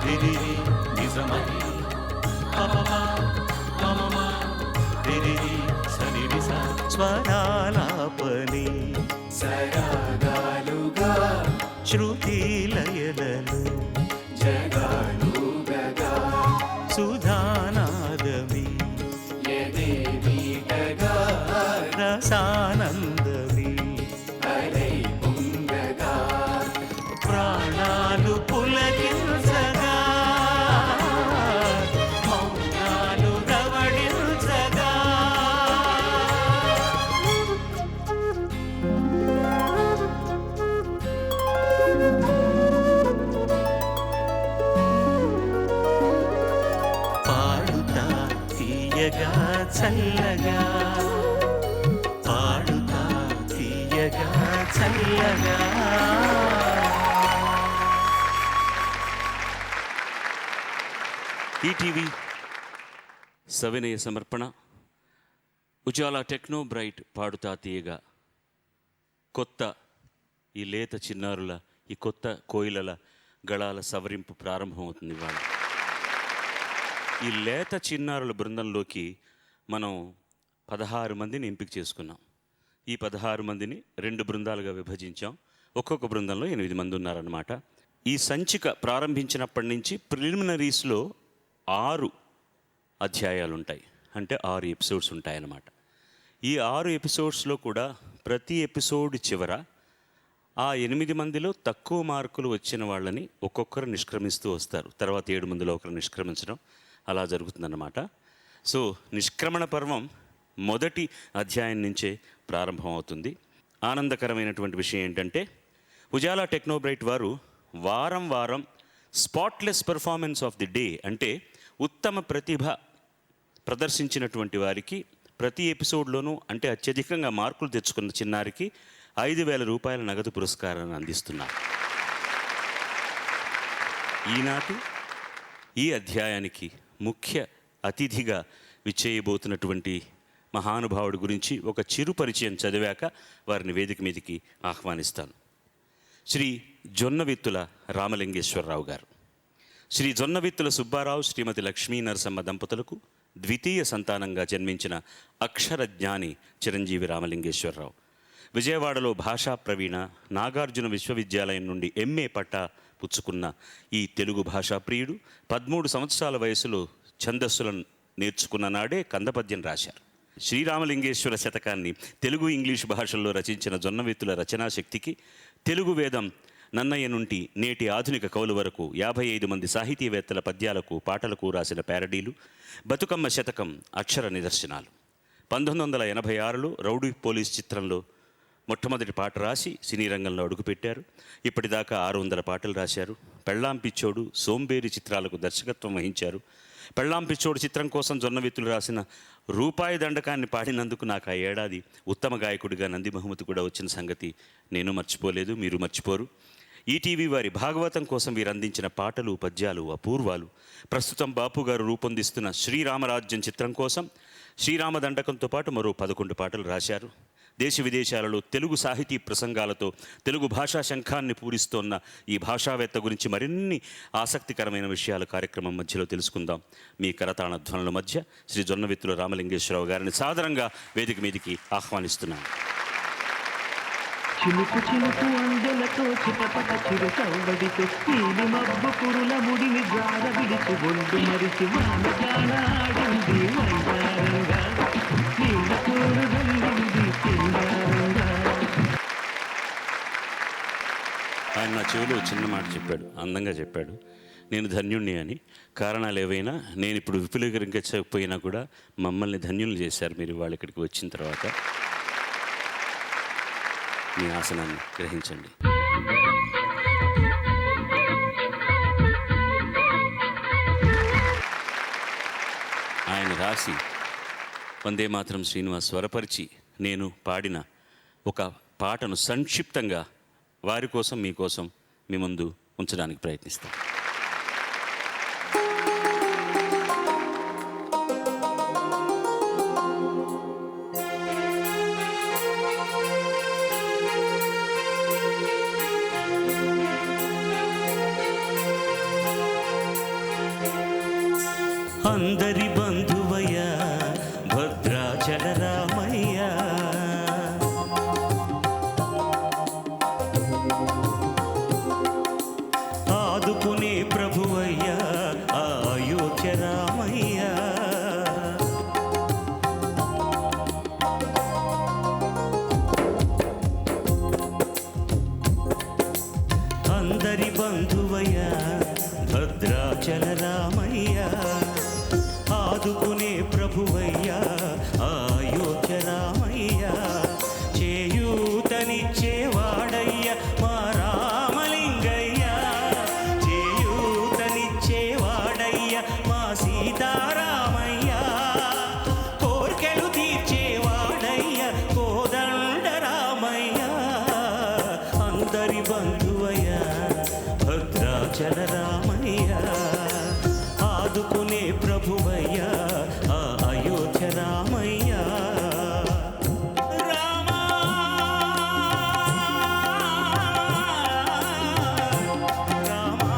రిరిరి నిజమని పమమా పమమా రిరిరి సరిరిస స్వరాలాపని సరాగాలుగా శృతి లయలలో జగాలుగగా సుధానాదమి యదేవీగగా రసానందమి అలై పొంగగా ప్రాణాలు పులకించగా మౌనాలు రవళించగా పాడుతా తీయగా చల్లగా పాడుతా తీయగా చల్లగా. ఈటీవీ సవినయ సమర్పణ ఉజాలా టెక్నో బ్రైట్ పాడుతా తీయగా. కొత్త ఈ లేత చిన్నారుల ఈ కొత్త కోయిలల గళాల సవరింపు ప్రారంభమవుతుంది ఇవాళ. ఈ లేత చిన్నారుల బృందంలోకి మనం 16 మందిని ఎంపిక చేసుకున్నాం. ఈ 16 మందిని 2 బృందాలుగా విభజించాం. ఒక్కొక్క బృందంలో 8 మంది ఉన్నారన్నమాట. ఈ సంచిక ప్రారంభించినప్పటి నుంచి ప్రిలిమినరీస్లో 6 అధ్యాయాలు ఉంటాయి, అంటే 6 ఎపిసోడ్స్ ఉంటాయన్నమాట. ఈ 6 ఎపిసోడ్స్లో కూడా ప్రతి ఎపిసోడ్ చివర ఆ 8 మందిలో తక్కువ మార్కులు వచ్చిన వాళ్ళని ఒక్కొక్కరు నిష్క్రమిస్తూ వస్తారు. తర్వాత 7 మందిలో ఒకరు నిష్క్రమించడం అలా జరుగుతుందన్నమాట. సో నిష్క్రమణ పర్వం మొదటి అధ్యాయం నుంచే ప్రారంభం అవుతుంది. ఆనందకరమైనటువంటి విషయం ఏంటంటే ఉజాలా టెక్నోబ్రైట్ వారు వారం వారం spotless performance of the day, అంటే ఉత్తమ ప్రతిభ ప్రదర్శించినటువంటి వారికి ప్రతి ఎపిసోడ్లోనూ, అంటే అత్యధికంగా మార్కులు తెచ్చుకున్న చిన్నారికి 5,000 రూపాయల నగదు పురస్కారాన్ని అందిస్తున్నారు. ఈనాటి ఈ అధ్యాయానికి ముఖ్య అతిథిగా విచ్చేయబోతున్నటువంటి మహానుభావుడి గురించి ఒక చిరు పరిచయం చదివాక వారిని వేదిక మీదకి ఆహ్వానిస్తాను. శ్రీ జొన్నవిత్తుల రామలింగేశ్వరరావు గారు. శ్రీ జొన్నవిత్తుల సుబ్బారావు, శ్రీమతి లక్ష్మీ నరసమ్మ దంపతులకు ద్వితీయ సంతానంగా జన్మించిన అక్షర జ్ఞాని చిరంజీవి రామలింగేశ్వరరావు. విజయవాడలో భాషా ప్రవీణ, నాగార్జున విశ్వవిద్యాలయం నుండి ఎంఏ పట్టా పుచ్చుకున్న ఈ తెలుగు భాషా ప్రియుడు 13 సంవత్సరాల వయసులో ఛందస్సులను నేర్చుకున్న నాడే కందపద్యం రాశారు. శ్రీరామలింగేశ్వర శతకాన్ని తెలుగు ఇంగ్లీష్ భాషల్లో రచించిన జొన్నవిత్తుల రచనా శక్తికి తెలుగు వేదం నన్నయ్య నుండి నేటి ఆధునిక కవుల వరకు 55 మంది సాహితీవేత్తల పద్యాలకు పాటలకు రాసిన ప్యారడీలు, బతుకమ్మ శతకం అక్షర నిదర్శనాలు. 1986లో రౌడీ పోలీస్ చిత్రంలో మొట్టమొదటి పాట రాసి సినీ రంగంలో అడుగుపెట్టారు. ఇప్పటిదాకా 600 పాటలు రాశారు. పెళ్ళాం పిచ్చోడు, సోంబేరి చిత్రాలకు దర్శకత్వం వహించారు. పెళ్ళాం పిచ్చోడు చిత్రం కోసం జొన్నవిత్తులు రాసిన రూపాయి దండకాన్ని పాడినందుకు నాకు ఆ ఏడాది ఉత్తమ గాయకుడిగా నంది బహుమతి కూడా వచ్చిన సంగతి నేను మర్చిపోలేదు, మీరు మర్చిపోరు. ఈటీవీ వారి భాగవతం కోసం వీరు అందించిన పాటలు, పద్యాలు అపూర్వాలు. ప్రస్తుతం బాపు గారు రూపొందిస్తున్న శ్రీరామరాజ్యం చిత్రం కోసం శ్రీరామ దండకంతో పాటు మరో 11 పాటలు రాశారు. దేశ విదేశాలలో తెలుగు సాహితీ ప్రసంగాలతో తెలుగు భాషా శంఖాన్ని పూరిస్తోన్న ఈ భాషావేత్త గురించి మరిన్ని ఆసక్తికరమైన విషయాలు కార్యక్రమం మధ్యలో తెలుసుకుందాం. మీ కరతాళ ధ్వనుల మధ్య శ్రీ జొన్నవిత్తుల రామలింగేశ్వరరావు గారిని సాదరంగా వేదిక మీదికి ఆహ్వానిస్తున్నాను. చిలుకు చిలుకు అందెలతో చిటపట చిరు చౌవడితో నీలి మబ్బు కురుల ముడిని జార విడిచి ఒళ్ళు మరిచి వానజాల ఆడింది వైదారంగా నీళ్ళ కూరు వెళ్ళింది సింగారంగా. ఆయన నా చెవిలో చిన్న మాట చెప్పాడు, అందంగా చెప్పాడు. నేను ధన్యుణ్ణి అని. కారణాలు ఏవైనా నేను ఇప్పుడు విపులీకరించకపోయినా కూడా మమ్మల్ని ధన్యులు చేశారు మీరు వాళ్ళు ఇక్కడికి వచ్చిన తర్వాత. మీ ఆసనాన్ని గ్రహించండి. ఆయన రాసి వందే మాతరం శ్రీనివాస్ స్వరపరిచి నేను పాడిన ఒక పాటను సంక్షిప్తంగా వారి కోసం మీకోసం మీ ముందు ఉంచడానికి ప్రయత్నిస్తాను. అందరి బంధువయ్యా భద్రాచల రామయ్య, ఆదుకునే ప్రభువయ్యా అయోధ్య రామయ్య. అందరి బంధువయ్యా భద్రాచల రామయ్య, ఆదుకునే ప్రభువయ్యా అయోధ్య రామయ్య. చేయూతనిచ్చేవాడయ్య మా రామలింగయ్య, చేయూతనిచ్చేవాడయ్య మా సీతారామయ్య, కోర్కెలు తీర్చేవాడయ్య కోదండ రామయ్య. అందరి బంధువయ్య భద్రాచల రామయ్య, ఆదుకునే ప్రభువయ్య అయోధ్య రామయ్య. రామా రామా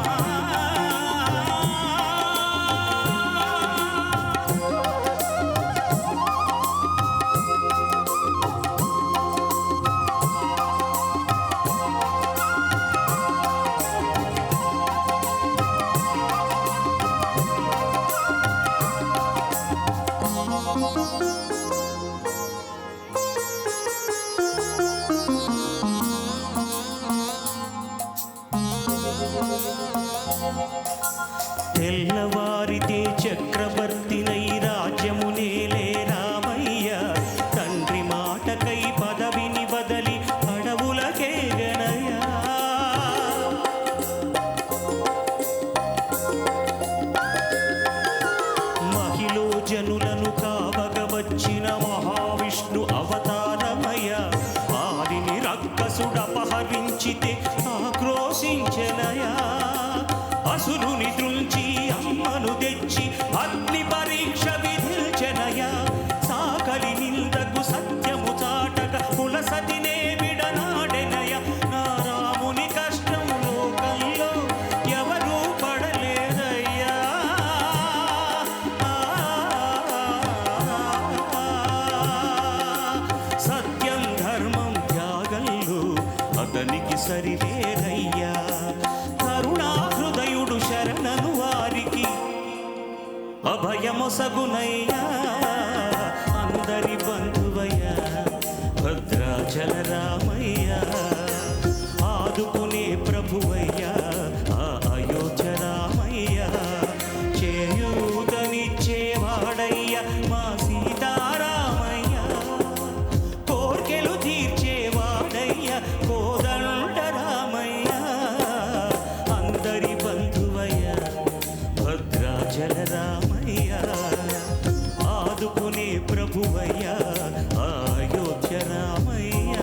తెల్లవారితే చక్రవర్తినై రాజ్యమునేలే రామయ్య, తండ్రి మాటకై పదవిని బదలి అడవులకే గనయ్య. మహిళ జనులను కావగ వచ్చిన మహావిష్ణు అవతారమయ, ఆదిని రక్కసుడపహరించితే ఆక్రోశించెనయా. అసురుని దృంచి అమ్మను తెచ్చి అగ్ని పరీక్ష విధిల్చెనయా. సాకలి నిందకు సత్యము చాటక పులసతినే విడనాడెనయ. నా రాముని కష్టం లోకంలో ఎవరూ పడలేదయ్యా. సత్యం ధర్మం త్యాగంలో అతనికి సరిలేరయ్యా. కరుణాహృదయుడు శరణను వారికి అభయమొసగునయ్యా. అందరి బంధువయ్యా భద్రాచల రామయ్య, ఆదుకునే ప్రభువయ్యా అయోధ్య రామయ్య. చేయూతనిచ్చేవాడయ్య మా సీతారామయ్య, కోర్కెలు తీర్చేవాడయ్య కోదండ రామయ్య. అందరి బంధువయ్య భద్రాచల రామయ్య, ఆదుకునే ప్రభువయ్య అయోధ్య రామయ్య.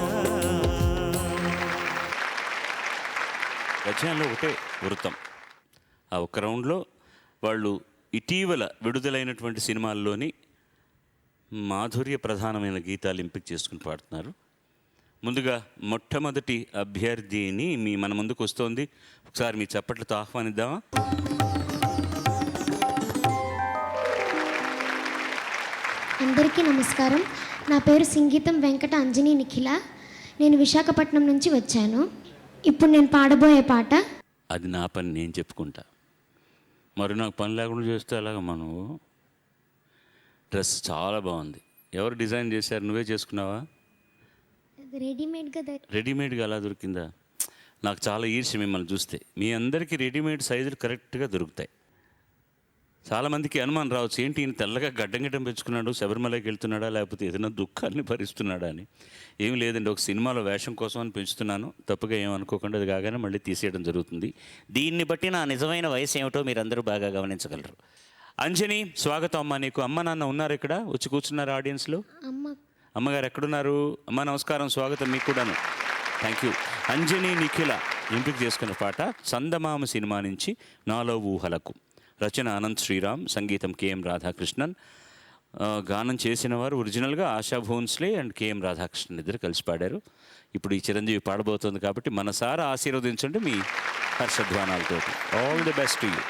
రచనలో ఒకటే వృత్తం. ఆ ఒక్క రౌండ్లో వాళ్ళు ఇటీవల విడుదలైనటువంటి సినిమాల్లోని మాధుర్య ప్రధానమైన గీతాలు ఎంపిక చేసుకుని పాడుతున్నారు. ముందుగా మొట్టమొదటి అభ్యర్థిని మన ముందుకు వస్తోంది. ఒకసారి మీ చప్పట్లతో ఆహ్వానిద్దామా? అందరికీ నమస్కారం. నా పేరు సింగీతం వెంకట అంజనీ నిఖిల. నేను విశాఖపట్నం నుంచి వచ్చాను. ఇప్పుడు నేను పాడబోయే పాట అది నా పని, నేను చెప్పుకుంటా. మరి నాకు పని లేకుండా చేస్తే అలాగా. మనం డ్రెస్ చాలా బాగుంది. ఎవరు డిజైన్ చేశారు? నువ్వే చేసుకున్నావా? రెడీమేడ్గా అలా దొరికిందా? నాకు చాలా ఈర్ష్య మిమ్మల్ని చూస్తే. మీ అందరికీ రెడీమేడ్ సైజులు కరెక్ట్గా దొరుకుతాయి. చాలామందికి అనుమానం రావచ్చు, ఏంటి ఈయన తెల్లగా గడ్డం పెంచుకున్నాడు, శబరిమలకి వెళ్తున్నాడా, లేకపోతే ఏదైనా దుఃఖాన్ని భరిస్తున్నాడా అని. ఏం లేదండి, ఒక సినిమాలో వేషం కోసం అని పెంచుతున్నాను. తప్పుగా ఏమనుకోకుండా, అది కాగానే మళ్ళీ తీసేయడం జరుగుతుంది. దీన్ని బట్టి నా నిజమైన వయసు ఏమిటో మీరందరూ బాగా గమనించగలరు. అంజని, స్వాగతం అమ్మ. నీకు అమ్మ నాన్న ఉన్నారు ఇక్కడ, వచ్చి కూర్చున్నారు ఆడియన్స్లో. అమ్మగారు ఎక్కడున్నారు? అమ్మ నమస్కారం, స్వాగతం మీకు కూడాను. Thank you. అంజని నిఖిల ఎంపిక చేసుకున్న పాట చందమామ సినిమా నుంచి నాలో ఊహలకు. రచన అనంత్ శ్రీరామ్, సంగీతం కేఎం రాధాకృష్ణన్. గానం చేసిన వారు ఒరిజినల్గా ఆశా భోన్స్లే అండ్ కేఎం రాధాకృష్ణన్ ఇద్దరు కలిసి పాడారు. ఇప్పుడు ఈ చిరంజీవి పాడబోతుంది కాబట్టి మనసారా ఆశీర్వదించండి మీ హర్షధ్వానాలతో. All the best to you.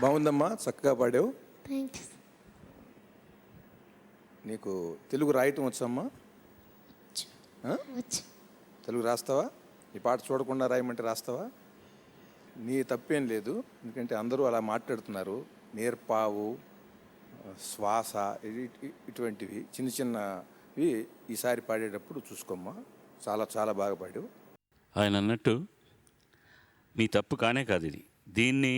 బాగుందమ్మా, చక్కగా పాడావు. థ్యాంక్స్. నీకు తెలుగు రాయటం వచ్చమ్మా? వచ్చు. తెలుగు రాస్తావా? ఈ పాట చూడకుండా రాయమంటే రాస్తావా? నీ తప్పేం లేదు, ఎందుకంటే అందరూ అలా మాట్లాడుతున్నారు. నేర్పావు, శ్వాస, ఇటువంటివి చిన్న చిన్నవి ఈసారి పాడేటప్పుడు చూసుకోమ్మా. చాలా చాలా బాగా పాడావు. ఆయన అన్నట్టు మీ తప్పు కానే కాదు ఇది. దీన్ని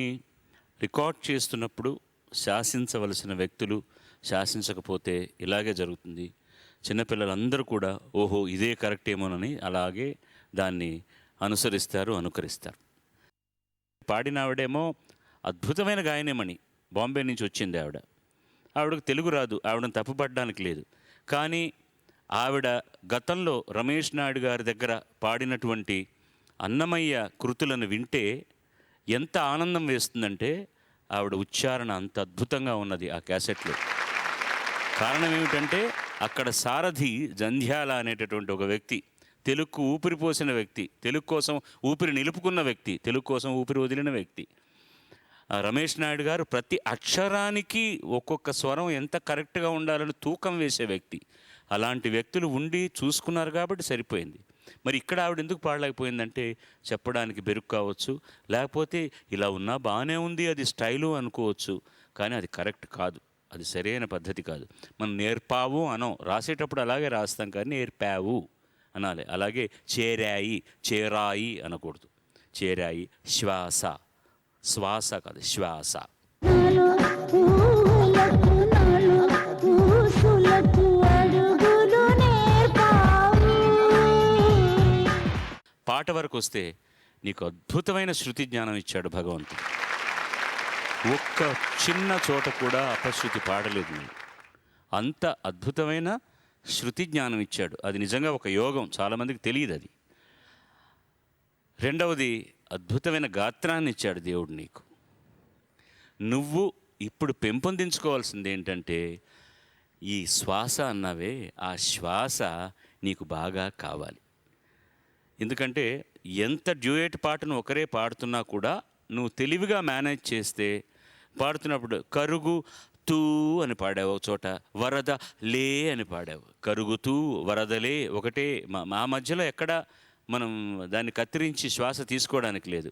రికార్డ్ చేస్తున్నప్పుడు శాసించవలసిన వ్యక్తులు శాసించకపోతే ఇలాగే జరుగుతుంది. చిన్నపిల్లలందరూ కూడా ఓహో ఇదే కరెక్ట్ ఏమోనని అలాగే దాన్ని అనుకరిస్తారు. పాడిన ఆవిడేమో అద్భుతమైన గాయనేమని బాంబే నుంచి వచ్చింది ఆవిడకు తెలుగు రాదు, ఆవిడని తప్పుపడడానికి లేదు. కానీ ఆవిడ గతంలో రమేష్ నాయుడు గారి దగ్గర పాడినటువంటి అన్నమయ్య కృతులను వింటే ఎంత ఆనందం వేస్తుందంటే ఆవిడ ఉచ్చారణ అంత అద్భుతంగా ఉన్నది ఆ క్యాసెట్లో. కారణం ఏమిటంటే అక్కడ సారథి జంధ్యాల అనేటటువంటి ఒక వ్యక్తి, తెలుగుకు ఊపిరి పోసిన వ్యక్తి, తెలుగు కోసం ఊపిరి నిలుపుకున్న వ్యక్తి, తెలుగు కోసం ఊపిరి వదిలిన వ్యక్తి. రమేష్ నాయుడు గారు ప్రతి అక్షరానికి ఒక్కొక్క స్వరం ఎంత కరెక్ట్గా ఉండాలని తూకం వేసే వ్యక్తి. అలాంటి వ్యక్తులు ఉండి చూసుకున్నారు కాబట్టి సరిపోయింది. మరి ఇక్కడ ఆవిడ ఎందుకు పాడలేకపోయిందంటే చెప్పడానికి బెరుకు కావచ్చు, లేకపోతే ఇలా ఉన్నా బాగానే ఉంది అది స్టైలు అనుకోవచ్చు. కానీ అది కరెక్ట్ కాదు, అది సరైన పద్ధతి కాదు. మనం నేర్పావు అనం, రాసేటప్పుడు అలాగే రాస్తాం కానీ నేర్పావు అనాలి. అలాగే చేరాయి, చేరాయి అనకూడదు. చేరాయి శ్వాస, శ్వాస కాదు శ్వాస. పాట వరకు వస్తే నీకు అద్భుతమైన శృతి జ్ఞానం ఇచ్చాడు భగవంతుడు. ఒక్క చిన్న చోట కూడా అపశృతి పాడలేదు నేను. అంత అద్భుతమైన శృతి జ్ఞానం ఇచ్చాడు. అది నిజంగా ఒక యోగం, చాలామందికి తెలియదు అది. రెండవది అద్భుతమైన గాత్రాన్ని ఇచ్చాడు దేవుడు నీకు. నువ్వు ఇప్పుడు పెంపొందించుకోవాల్సింది ఏంటంటే ఈ శ్వాస అన్నావే, ఆ శ్వాస నీకు బాగా కావాలి. ఎందుకంటే ఎంత డ్యూయట్ పాటను ఒకరే పాడుతున్నా కూడా నువ్వు తెలివిగా మేనేజ్ చేస్తే పాడుతున్నప్పుడు కరుగు తూ అని పాడావు ఒక చోట, వరద లే అని పాడావు. కరుగుతూ వరదలే ఒకటే, మా మధ్యలో ఎక్కడ మనం దాన్ని కత్తిరించి శ్వాస తీసుకోవడానికి లేదు.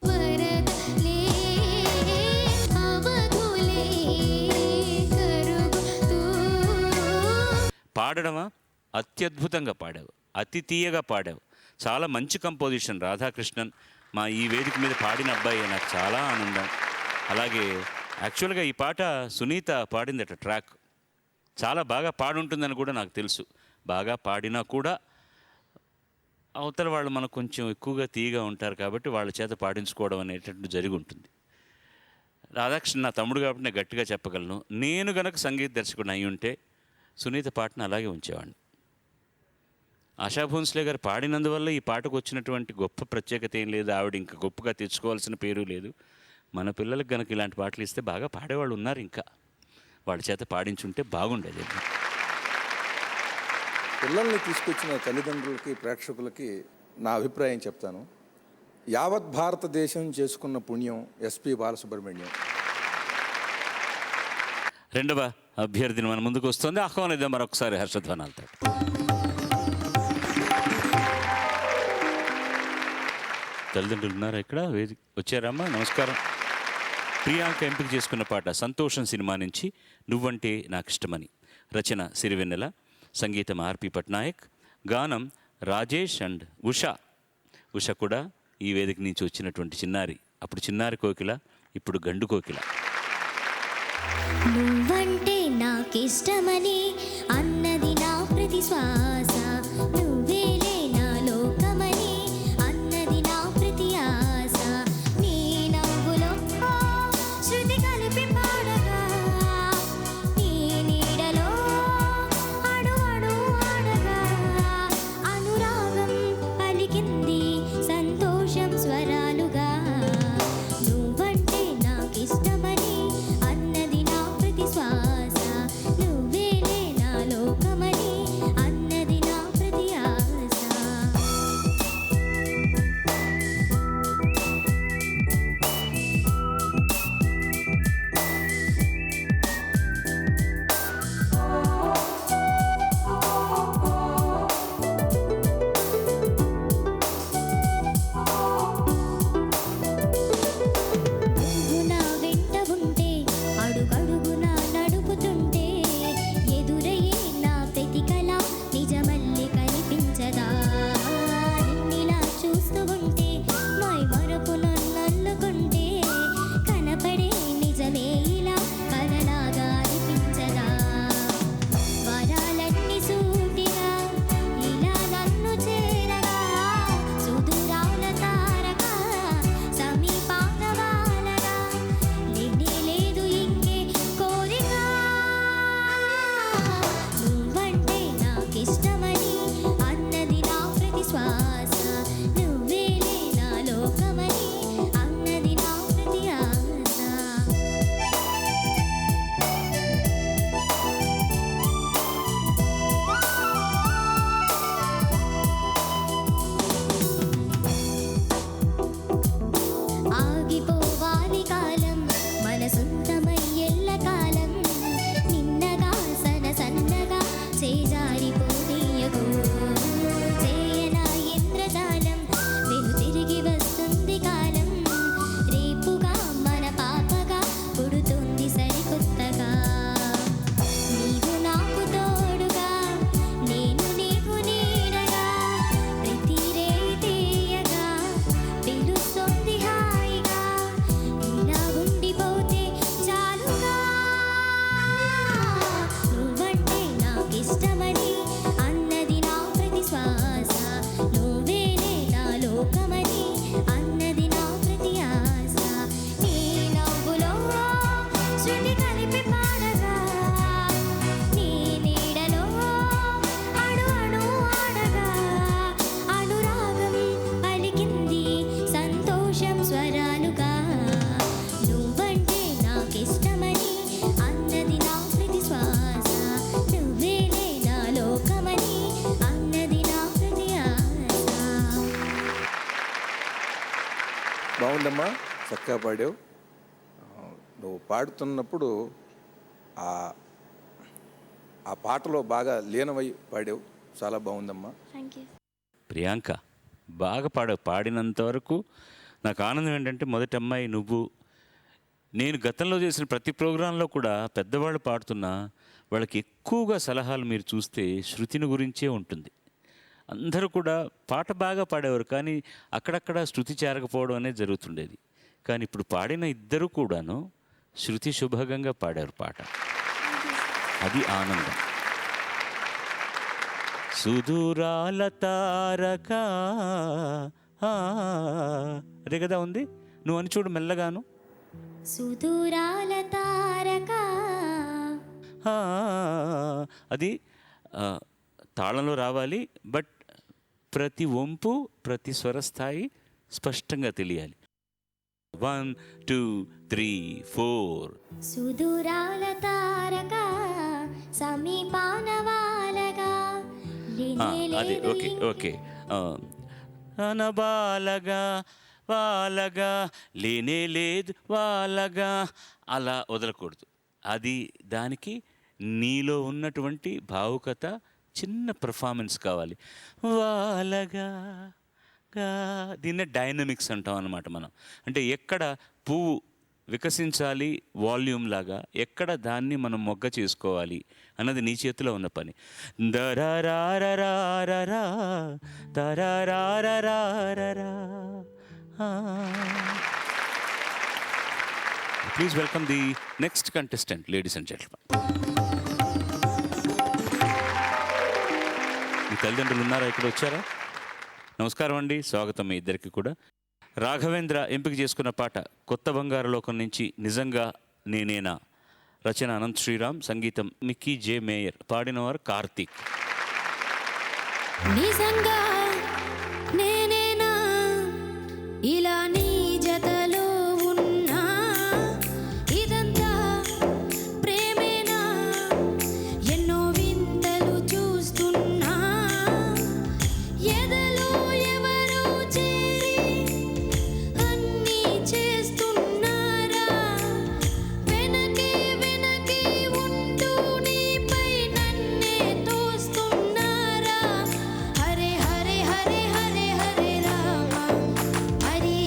పాడడమా అత్యద్భుతంగా పాడావు, అతి తీయగా పాడావు. చాలా మంచి కంపోజిషన్. రాధాకృష్ణన్ మా ఈ వేదిక మీద పాడిన అబ్బాయి, నాకు చాలా ఆనందం. అలాగే యాక్చువల్గా ఈ పాట సునీత పాడిందట ట్రాక్. చాలా బాగా పాడుంటుందని కూడా నాకు తెలుసు. బాగా పాడినా కూడా అవతల వాళ్ళు మనకు కొంచెం ఎక్కువగా తీయగా ఉంటారు కాబట్టి వాళ్ళ చేత పాడించుకోవడం అనేటట్టు జరిగి ఉంటుంది. రాధాకృష్ణ నా తమ్ముడు కాబట్టి నేను గట్టిగా చెప్పగలను, నేను గనక సంగీత దర్శకుడు అయి ఉంటే సునీత పాటను అలాగే ఉంచేవాడిని. ఆశా భోన్స్లే గారు పాడినందువల్ల ఈ పాటకు వచ్చినటువంటి గొప్ప ప్రత్యేకత ఏం లేదు. ఆవిడ ఇంకా గొప్పగా తెచ్చుకోవాల్సిన పేరు లేదు. మన పిల్లలకు కనుక ఇలాంటి పాటలు ఇస్తే బాగా పాడేవాళ్ళు ఉన్నారు, ఇంకా వాళ్ళ చేత పాడించుంటే బాగుండేది. పిల్లల్ని తీసుకొచ్చిన తల్లిదండ్రులకి, ప్రేక్షకులకి నా అభిప్రాయం చెప్తాను. యావత్ భారతదేశం చేసుకున్న పుణ్యం ఎస్పి బాలసుబ్రహ్మణ్యం. రెండవ అభ్యర్థిని మన ముందుకు వస్తుంది, ఆహ్వానిద్దాం మరొకసారి హర్షధ్వానాలతో. తల్లిదండ్రులు ఉన్నారా ఇక్కడ? వచ్చారమ్మా, నమస్కారం. ప్రియాంక ఎంపిక చేసుకున్న పాట సంతోషం సినిమా నుంచి నువ్వంటే నాకు ఇష్టమని. రచన సిరివెన్నెల, సంగీతం ఆర్పి పట్నాయక్, గానం రాజేష్ అండ్ ఉషా. ఉష కూడా ఈ వేదిక నుంచి వచ్చినటువంటి చిన్నారి. అప్పుడు చిన్నారి కోకిల, ఇప్పుడు గండు కోకిల. నువ్వంటే నాకిష్టమని అన్నది నా ప్రతి శ్వాస, నువ్వేలే నా లోకమని అన్నది నా ప్రతి ఆశ. నీ నవ్వులో శృతి కలిపి పాడగా, నీ నీడలో అడు అడు ఆడగా, అనురాగం పలికింది సంతోషం స్వరాలుగా. నువ్వంటే నాకిష్టమని అన్నది నా ప్రతి శ్వాస, నువ్వేలే నా లోకమని అన్నది నా ప్రతి ఆశ. బాగుందమ్మా, చక్కగా పాడావు. నువ్వు పాడుతున్నప్పుడు ఆ పాటలో బాగా లీనమై పాడావు. చాలా బాగుందమ్మా. Thank you. ప్రియాంక బాగా పాడినంత వరకు నాకు ఆనందం ఏంటంటే, మొదటి అమ్మాయి నువ్వు. నేను గతంలో చేసిన ప్రతి ప్రోగ్రాంలో కూడా పెద్దవాళ్ళు పాడుతున్నా వాళ్ళకి ఎక్కువగా సలహాలు మీరు చూస్తే శృతిని గురించే ఉంటుంది. అందరూ కూడా పాట బాగా పాడేవారు, కానీ అక్కడక్కడ శృతి చేరకపోవడం అనేది జరుగుతుండేది. కానీ ఇప్పుడు పాడిన ఇద్దరు కూడాను శృతి శుభంగా పాడారు పాట. అది ఆనందం. సుదూరాల తారక అదే కదా ఉంది, నువ్వు అని చూడు మెల్లగాను. సుదూరాల తారక అది తాళంలో రావాలి, బట్ ప్రతి వంపు ప్రతి స్వరస్థాయి స్పష్టంగా తెలియాలి. 1 2 3 4. సుదూరాల తారక సమీపాన వాలగా అదే ఓకే ఓకే. అనబాలగా వాలగా లేనే లేదు వాలగా అలా వదలకూడదు. అది దానికి నీలో ఉన్నటువంటి భావుకత, చిన్న పర్ఫార్మెన్స్ కావాలి. వాలగా దీన్నే డైనమిక్స్ అంటాం అన్నమాట మనం. అంటే ఎక్కడ పువ్వు వికసించాలి వాల్యూమ్ లాగా, ఎక్కడ దాన్ని మనం మొగ్గ చేసుకోవాలి అన్నది నీ చేతిలో ఉన్న పని. దరారారారారా తరారారారారా. Please welcome the next contestant, ladies and gentlemen. మీ తల్లిదండ్రులు ఉన్నారా, ఇక్కడ వచ్చారా? నమస్కారం అండి, స్వాగతం మీ ఇద్దరికి కూడా. రాఘవేంద్ర ఎంపిక చేసుకున్న పాట కొత్త బంగారు లోకం నుంచి నిజంగా నేనేనా. రచన అనంత్ శ్రీరామ్, సంగీతం మిక్కీ జే మేయర్, పాడినవారు కార్తీక్. నిజంగా నేనేనా ఇలా నీ జతలో ఉన్నా, ఇదంతా ప్రేమేనా, ఎన్నో వింతలు చూస్తున్నా, ఎదలో ఎవరో చేరి అన్నీ చేస్తున్నారా, వెనకే వెనకే ఉంటూ నీపై నన్నే తోస్తున్నారా. హరే హరే హరే హరే హరే రామ, హరి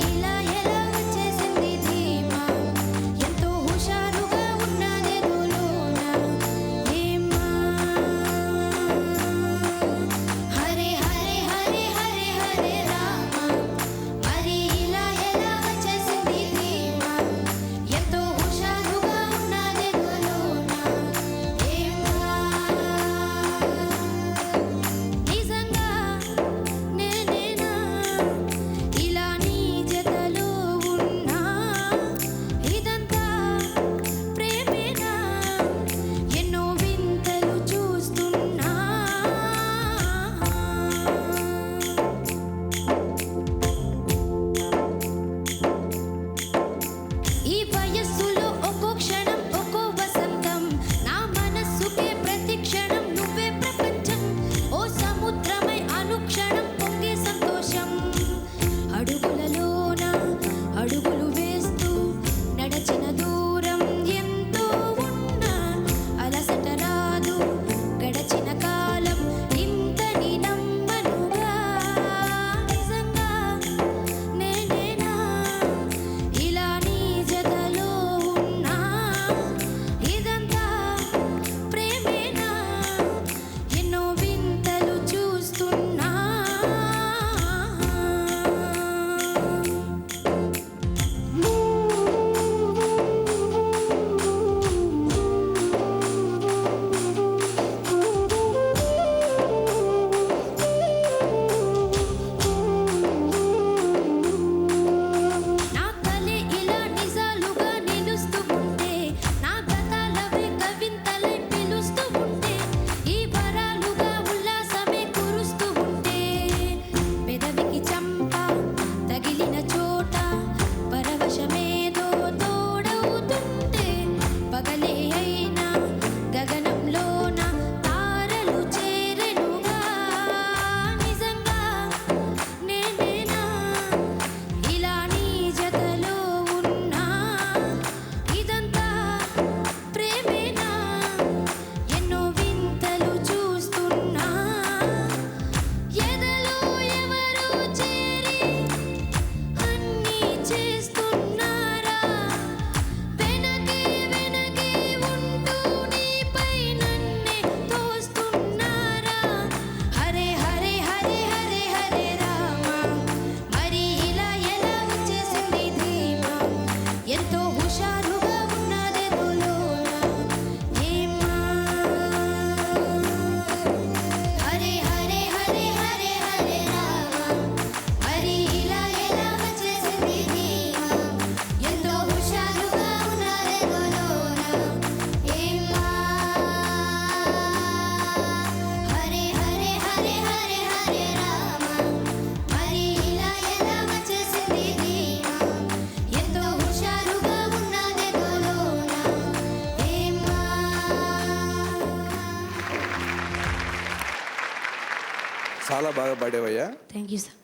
చాలా బాగా పాడావయ్యా. Thank you sir.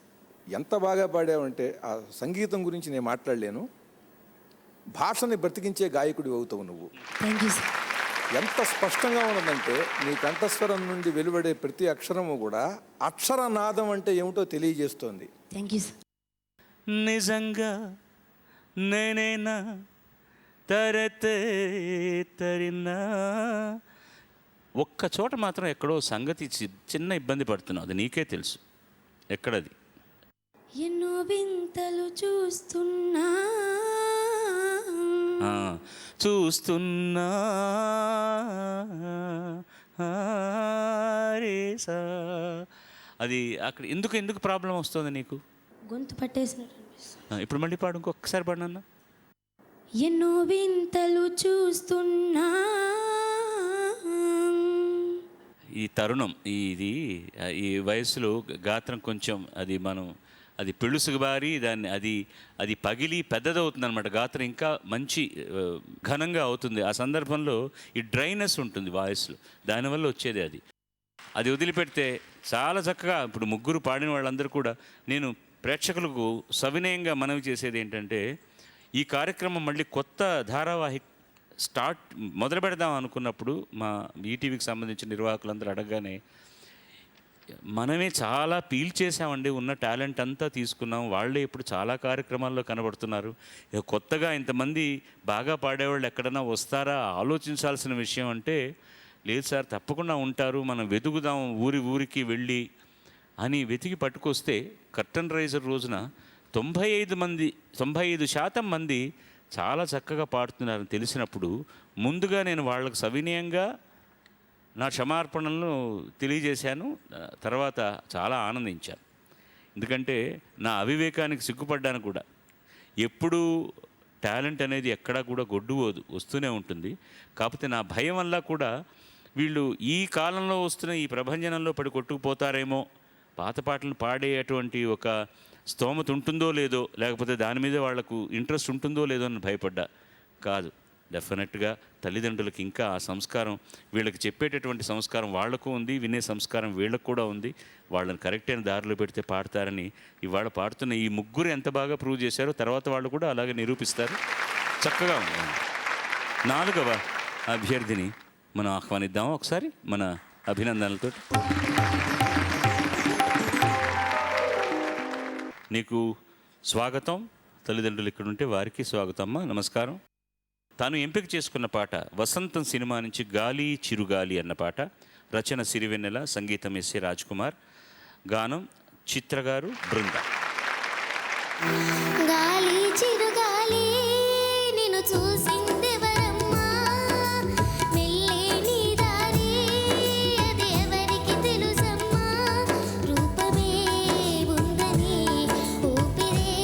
ఎంత బాగా పాడావంటే ఆ సంగీతం గురించి నేను మాట్లాడలేను. భాషని బ్రతికించే గాయకుడి అవుతావు నువ్వు. Thank you sir. ఎంత స్పష్టంగా ఉన్నదంటే నీ కంఠస్వరం నుండి వెలువడే ప్రతి అక్షరము కూడా అక్షరనాదం అంటే ఏమిటో తెలియజేస్తోంది. Thank you sir. నిజంగా నేనేనా తరతే తరినా. ఒక్క చోట మాత్రం ఎక్కడో సంగతి చిన్న ఇబ్బంది పడుతున్నావు, అది నీకే తెలుసు. ఎక్కడది? ఎన్నో వింతలు చూస్తున్నా చూస్తున్నా రేసా. అది అక్కడ ఎందుకు ప్రాబ్లం వస్తుంది నీకు? గొంతు పట్టేసినట్టు అనిపిస్తుంది. ఇప్పుడు మళ్ళీ పాడు, ఇంకొకసారి పాడినా. ఎన్నో వింతలు చూస్తున్నా. ఈ తరుణం ఈ వయసులో గాత్రం కొంచెం అది పెళుసుకు బారి అది పగిలి పెద్దదవుతుంది అనమాట. గాత్రం ఇంకా మంచి ఘనంగా అవుతుంది. ఆ సందర్భంలో ఈ డ్రైనెస్ ఉంటుంది వాయిస్లో, దానివల్ల వచ్చేది అది వదిలిపెడితే చాలా చక్కగా. ఇప్పుడు ముగ్గురు పాడిన వాళ్ళందరూ కూడా నేను ప్రేక్షకులకు సవినయంగా మనవి చేసేది ఏంటంటే, ఈ కార్యక్రమం మళ్ళీ కొత్త ధారావాహిక మొదలు పెడదాం అనుకున్నప్పుడు మా ఈటీవీకి సంబంధించిన నిర్వాహకులందరూ అడగగానే మనమే చాలా పీల్చేసామండి, ఉన్న టాలెంట్ అంతా తీసుకున్నాం, వాళ్ళే ఇప్పుడు చాలా కార్యక్రమాల్లో కనబడుతున్నారు, కొత్తగా ఇంతమంది బాగా పాడేవాళ్ళు ఎక్కడన్నా వస్తారా ఆలోచించాల్సిన విషయం అంటే, లేదు సార్ తప్పకుండా ఉంటారు, మనం వెతుకుదాం ఊరికి వెళ్ళి అని వెతికి పట్టుకొస్తే కర్టన్ రైజర్ రోజున 95% మంది చాలా చక్కగా పాడుతున్నారని తెలిసినప్పుడు ముందుగా నేను వాళ్ళకు సవినయంగా నా క్షమార్పణలను తెలియజేశాను. తర్వాత చాలా ఆనందించాను. ఎందుకంటే నా అవివేకానికి సిగ్గుపడ్డాను కూడా. ఎప్పుడూ టాలెంట్ అనేది ఎక్కడా కూడా గొడ్డుపోదు, వస్తూనే ఉంటుంది. కాకపోతే నా భయం వల్ల కూడా వీళ్ళు ఈ కాలంలో వస్తున్న ఈ ప్రభంజనంలో పడి కొట్టుకుపోతారేమో, పాత పాటలను పాడేటువంటి ఒక స్తోమత ఉంటుందో లేదో, లేకపోతే దాని మీద వాళ్లకు ఇంట్రెస్ట్ ఉంటుందో లేదో అని భయపడ్డా. కాదు, డెఫినెట్గా తల్లిదండ్రులకి ఇంకా ఆ సంస్కారం, వీళ్ళకి చెప్పేటటువంటి సంస్కారం వాళ్లకు ఉంది, వినే సంస్కారం వీళ్ళకు కూడా ఉంది. వాళ్ళని కరెక్ట్ అయిన దారిలో పెడితే పాడతారని ఇవాళ పాడుతున్న ఈ ముగ్గురు ఎంత బాగా ప్రూవ్ చేశారో తర్వాత వాళ్ళు కూడా అలాగే నిరూపిస్తారు. చక్కగా ఉంది. 4వ అభ్యర్థిని మనం ఆహ్వానిద్దాము ఒకసారి మన అభినందనలతో. నీకు స్వాగతం. తల్లిదండ్రులు ఇక్కడ ఉంటే వారికి స్వాగతం అమ్మా, నమస్కారం. తాను ఎంపిక చేసుకున్న పాట వసంతం సినిమా నుంచి గాలి చిరుగాలి అన్న పాట. రచన సిరివెన్నెల, సంగీతం ఎస్ఏ రాజ్ కుమార్, గానం చిత్రగారు, బృంద. గాలి చిరుగాలి నిన్ను చూసిందెవరమ్మా, మెల్లే నీ దారి అది ఎవరికి తెలుసమ్మా, రూపమే ఉందని ఊపిరే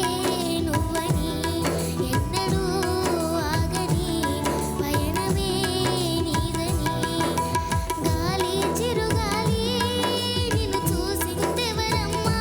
నువ్వని ఎన్నడూ ఆగని పయనమే నీదని. గాలి చిరుగాలి నిన్ను చూసిందెవరమ్మా,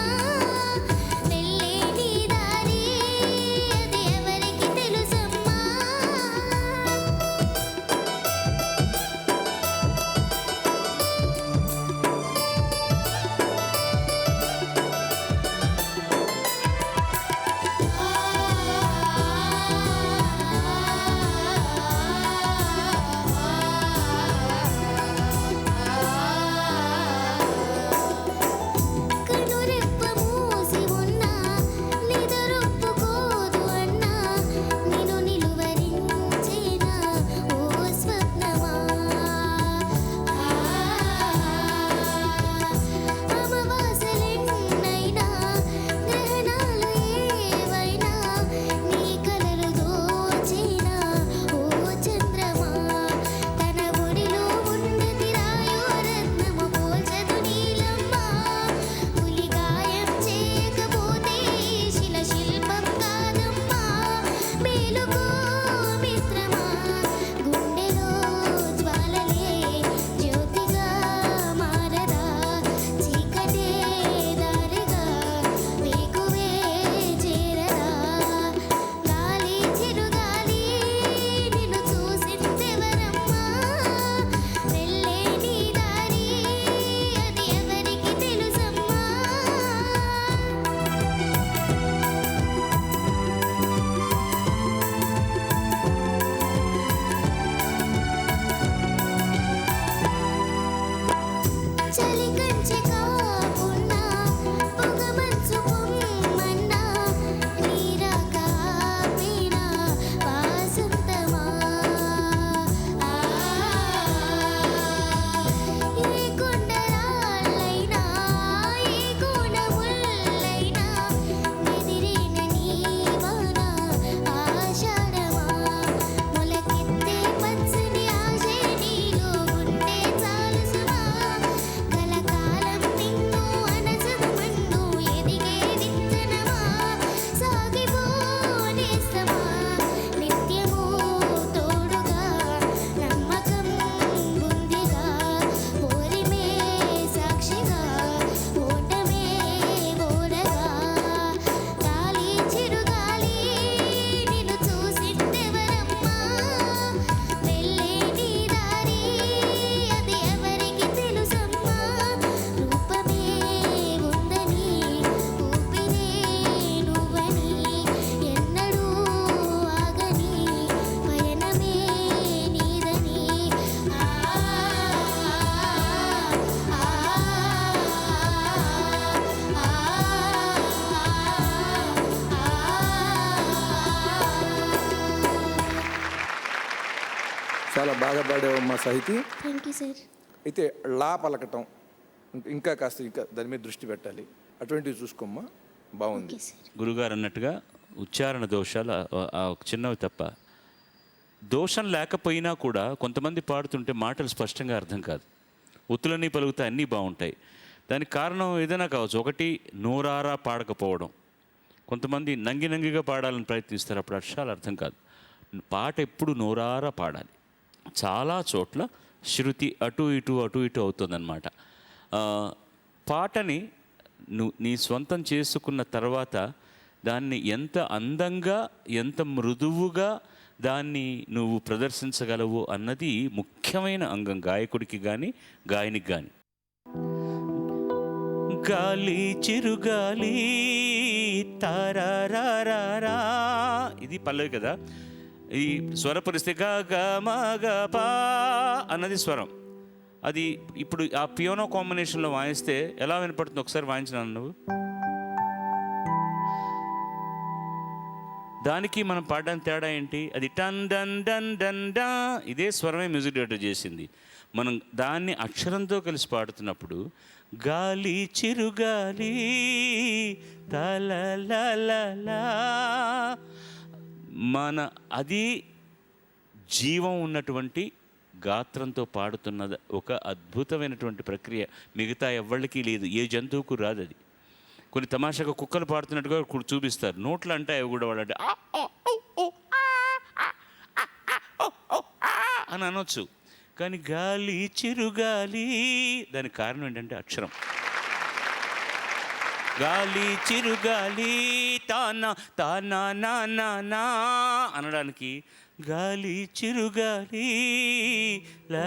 చాలా బాగా పాడావమ్మా సాహితీ. Thank you sir. అయితే లా పలకటం ఇంకా కాస్త ఇంకా దాని మీద దృష్టి పెట్టాలి, అటువంటివి చూసుకోమ్మా. బాగుంది. Okay sir. గురుగారు అన్నట్టుగా ఉచ్చారణ దోషాలు ఒక చిన్నవి తప్ప, దోషం లేకపోయినా కూడా కొంతమంది పాడుతుంటే మాటలు స్పష్టంగా అర్థం కాదు, ఒత్తులన్నీ పలుకుతా అన్నీ బాగుంటాయి. దానికి కారణం ఏదైనా కావచ్చు. ఒకటి నోరారా పాడకపోవడం, కొంతమంది నంగిగా పాడాలని ప్రయత్నిస్తారు, అప్పుడు అక్షరాలు అర్థం కాదు. పాట ఎప్పుడు నోరారా పాడాలి. చాలా చోట్ల శృతి అటు ఇటు అవుతుందన్నమాట. పాటని నీ స్వంతం చేసుకున్న తర్వాత దాన్ని ఎంత అందంగా ఎంత మృదువుగా దాన్ని నువ్వు ప్రదర్శించగలవు అన్నది ముఖ్యమైన అంగం గాయకుడికి కానీ గాయనికి కానీ. గాలి చిరుగాలి తారారారా, ఇది పల్లవి కదా. ఈ స్వరపరిస్తే గా గా మా గా పా అన్నది స్వరం. అది ఇప్పుడు ఆ పియానో కాంబినేషన్లో వాయిస్తే ఎలా వినపడుతుంది ఒకసారి వాయించినాను నువ్వు. దానికి మనం పాడడానికి తేడా ఏంటి? అది టన్ డన్ డన్ డన్ డా, ఇదే స్వరమే మ్యూజిక్ డైరెక్టర్ చేసింది. మనం దాన్ని అక్షరంతో కలిసి పాడుతున్నప్పుడు గాలి చిరుగాలి తలలలలా, మన అది జీవం ఉన్నటువంటి గాత్రంతో పాడుతున్న ఒక అద్భుతమైనటువంటి ప్రక్రియ. మిగతా ఎవ్వళ్ళకి లేదు, ఏ జంతువుకు రాదు అది. కొన్ని తమాషాగా కుక్కలు పాడుతున్నట్టుగా చూపిస్తారు, నోట్లు అంటే అవి కూడా వాళ్ళంటే అని అనొచ్చు. కానీ గాలి చిరుగాలి, దానికి కారణం ఏంటంటే అక్షరం. గాలి చిరుగాలి తానా తానా నా నా నా అనడానికి గాలి చిరుగాలి లా.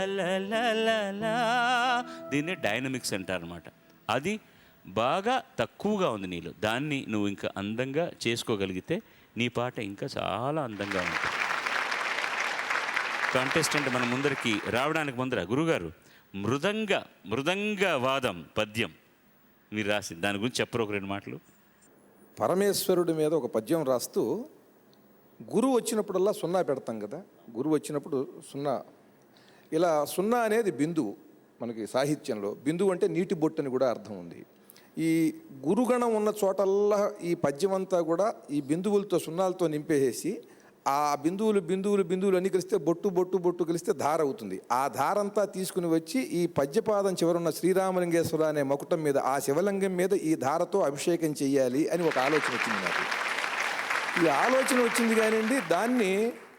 దీన్నే డైనమిక్స్ అంటారనమాట. అది బాగా తక్కువగా ఉంది నీలో. దాన్ని నువ్వు ఇంకా అందంగా చేసుకోగలిగితే నీ పాట ఇంకా చాలా అందంగా ఉంటుంది. కాంటెస్టెంట్ మన ముందరికి రావడానికి ముందర గురుగారు మృదంగ వాదం పద్యం మీరు రాసింది, దాని గురించి చెప్పరు ఒక 2 మాటలు. పరమేశ్వరుడి మీద ఒక పద్యం రాస్తూ, గురువు వచ్చినప్పుడల్లా 0 పెడతాం కదా. గురువు వచ్చినప్పుడు 0, ఇలా 0 అనేది బిందువు. మనకి సాహిత్యంలో బిందువు అంటే నీటి బొట్టు అని కూడా అర్థం ఉంది. ఈ గురుగణం ఉన్న చోటల్లా ఈ పద్యం అంతా కూడా ఈ బిందువులతో 0లతో నింపేసి, ఆ బిందువులు అన్నీ కలిస్తే బొట్టు కలిస్తే ధార అవుతుంది. ఆ ధారంతా తీసుకుని వచ్చి ఈ పద్యపాదం చివరున్న శ్రీరామలింగేశ్వర అనే మకుటం మీద, ఆ శివలింగం మీద ఈ ధారతో అభిషేకం చెయ్యాలి అని ఒక ఆలోచన వచ్చింది నాకు. ఈ ఆలోచన వచ్చింది కానివ్వండి, దాన్ని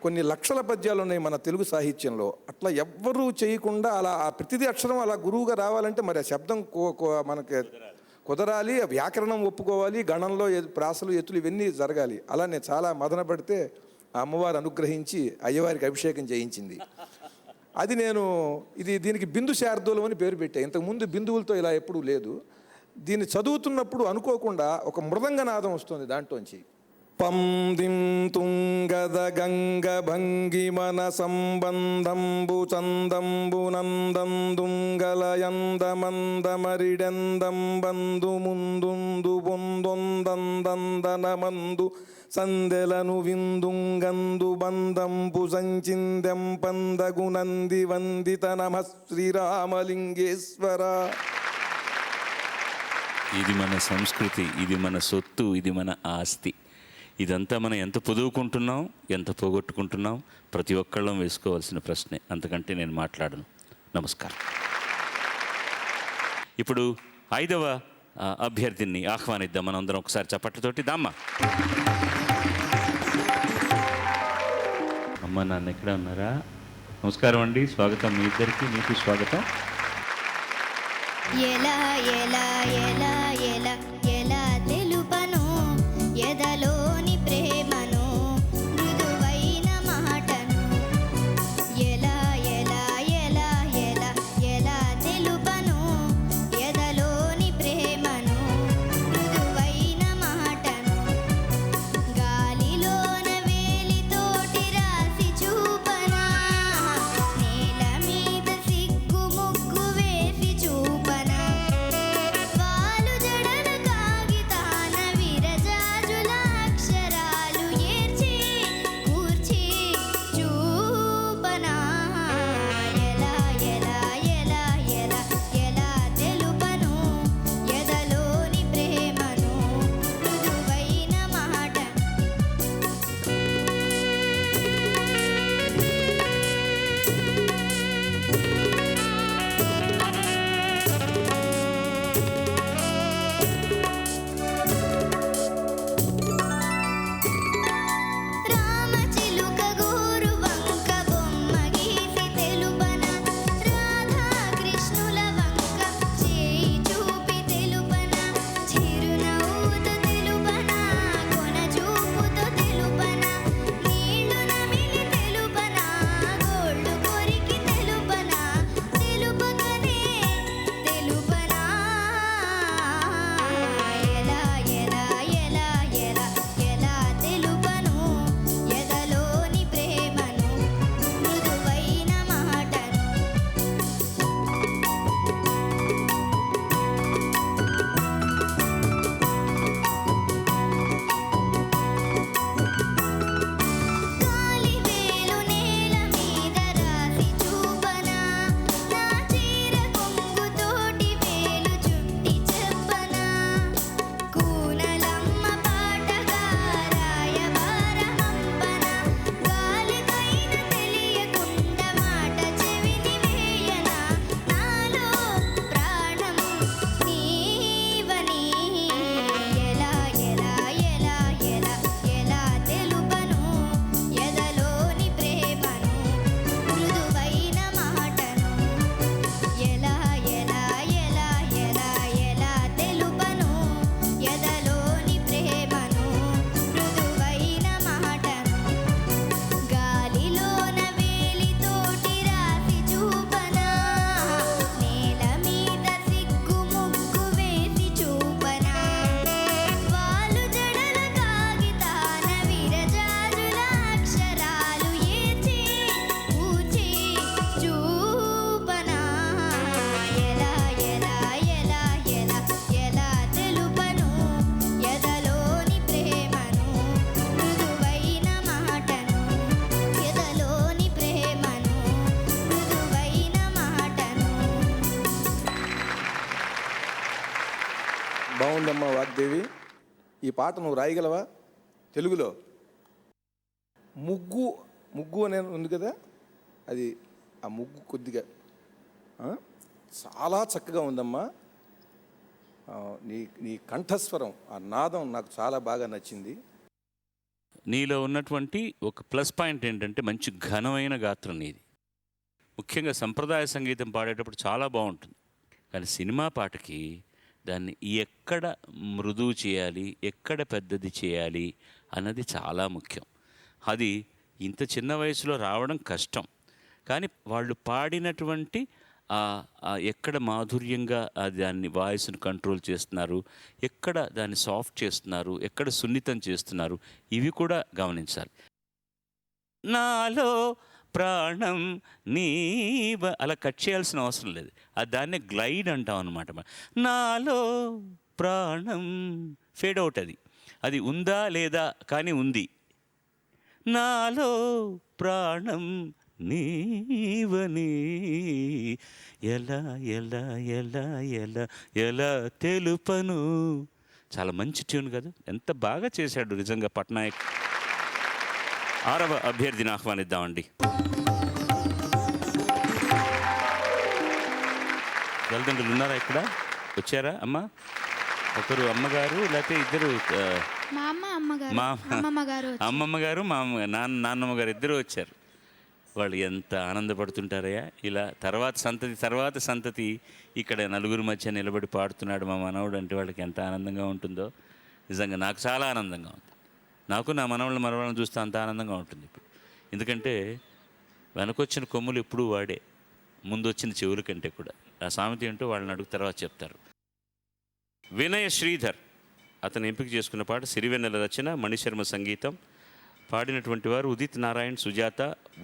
కొన్ని లక్షల పద్యాలు ఉన్నాయి మన తెలుగు సాహిత్యంలో. అట్లా ఎవ్వరూ చేయకుండా అలా ఆ ప్రతిదీ అక్షరం అలా గురువుగా రావాలంటే మరి ఆ శబ్దం మనకి కుదరాలి, వ్యాకరణం ఒప్పుకోవాలి, గణంలో ప్రాసలు ఎత్తులు ఇవన్నీ జరగాలి. అలా నేను చాలా మదన పడితే ఆ అమ్మవారు అనుగ్రహించి అయ్యవారికి అభిషేకం చేయించింది. అది నేను దీనికి బిందు శార్దూలం అని పేరు పెట్టా. ఇంతకుముందు బిందువులతో ఇలా ఎప్పుడూ లేదు. దీన్ని చదువుతున్నప్పుడు అనుకోకుండా ఒక మృదంగనాదం వస్తుంది దాంట్లోంచి. పందిం తుంగద గంగ భంగిమన సంబంధంబు చందంబు నందందుంగలయందమందమరిడెందం బంధు ముందుందు పొందొందందనమందు సందెలను విందుంగందు బంధంపు సంచిందెం పందగునంది వందిత నమః శ్రీరామలింగేశ్వర. ఇది మన సంస్కృతి, ఇది మన సొత్తు, ఇది మన ఆస్తి. ఇదంతా మనం ఎంత పొదువుకుంటున్నాం, ఎంత పోగొట్టుకుంటున్నాం, ప్రతి ఒక్కళ్ళం వేసుకోవాల్సిన ప్రశ్నే. అంతకంటే నేను మాట్లాడను. నమస్కారం. ఇప్పుడు 5వ అభ్యర్థిని ఆహ్వానిద్దాం మనందరం ఒకసారి చప్పట్లతోటి. దామ్మా. అమ్మ నాన్న ఎక్కడ ఉన్నారా? నమస్కారం అండి, స్వాగతం మీ ఇద్దరికి. మీకు స్వాగతం. ఎలా ఎలా ఎలా ఎలా ఎలా తెలుపను ఎదలోని ప్రేమను మృదువైన మాటను. ఎలా ఎలా ఎలా ఎలా ఎలా తెలుపను ఎదలోని ప్రేమను మృదువైన మాటను. గాలిలోన వేలితోటి రాసి చూపనా, నేల మీద సిగ్గు ముగ్గు వేసి చూపనా, వాలు ఉందమ్మా వాగ్దేవి, ఈ పాట నువ్వు రాయగలవా తెలుగులో? ముగ్గు ముగ్గు అనే ఉంది కదా, అది ఆ ముగ్గు కొద్దిగా చాలా చక్కగా ఉందమ్మా. నీ నీ కంఠస్వరం, ఆ నాదం నాకు చాలా బాగా నచ్చింది. నీలో ఉన్నటువంటి ఒక ప్లస్ పాయింట్ ఏంటంటే మంచి ఘనమైన గాత్రం నీది. ముఖ్యంగా సంప్రదాయ సంగీతం పాడేటప్పుడు చాలా బాగుంటుంది, కానీ సినిమా పాటకి దాన్ని ఎక్కడ మృదువు చేయాలి, ఎక్కడ పెద్దది చేయాలి అన్నది చాలా ముఖ్యం. అది ఇంత చిన్న వయసులో రావడం కష్టం, కానీ వాళ్ళు పాడినటువంటి ఎక్కడ మాధుర్యంగా దాన్ని వాయిస్ను కంట్రోల్ చేస్తున్నారు, ఎక్కడ దాన్ని సాఫ్ట్ చేస్తున్నారు, ఎక్కడ సున్నితం చేస్తున్నారు, ఇవి కూడా గమనించాలి. నాలో ప్రాణం నీవ అలా కట్ చేయాల్సిన అవసరం లేదు, అది దాన్నే గ్లైడ్ అంటాం అన్నమాట. నాలో ప్రాణం ఫేడ్ అవుట్, అది ఉందా లేదా కానీ ఉంది. నాలో ప్రాణం నీవని ఎలా ఎలా ఎలా ఎలా ఎలా తెలుపను. చాలా మంచి ట్యూన్ కదా, ఎంత బాగా చేశాడు నిజంగా పట్నాయక్. 6వ అభ్యర్థిని ఆహ్వానిద్దామండి. తల్లిదండ్రులు ఉన్నారా ఇక్కడ? వచ్చారా అమ్మ? ఒకరు అమ్మగారు లేకపోతే ఇద్దరు? మా అమ్మ అమ్మగారు, అమ్మమ్మ గారు నాన్నమ్మ గారు ఇద్దరు వచ్చారు. వాళ్ళు ఎంత ఆనందపడుతుంటారయ్యా. ఇలా తర్వాత సంతతి ఇక్కడ నలుగురు మధ్య నిలబడి పాడుతున్నాడు మా మనవడు అంటే వాళ్ళకి ఎంత ఆనందంగా ఉంటుందో. నిజంగా నాకు చాలా ఆనందంగా ఉంది. నాకు నా మనవళ్ళని చూస్తే అంత ఆనందంగా ఉంటుంది ఇప్పుడు. ఎందుకంటే వెనకొచ్చిన కొమ్ములు ఎప్పుడూ వాడే, ముందు వచ్చిన చెవుల కంటే కూడా. ఆ సామెత ఏంటో వాళ్ళని అడుగు తర్వాత చెప్తారు. వినయ శ్రీధర్ అతను ఎంపిక చేసుకున్న పాట సిరివెన్నెల రచన, మణిశర్మ సంగీతం. పాడినటువంటి వారు ఉదిత్ నారాయణ్, సుజాత.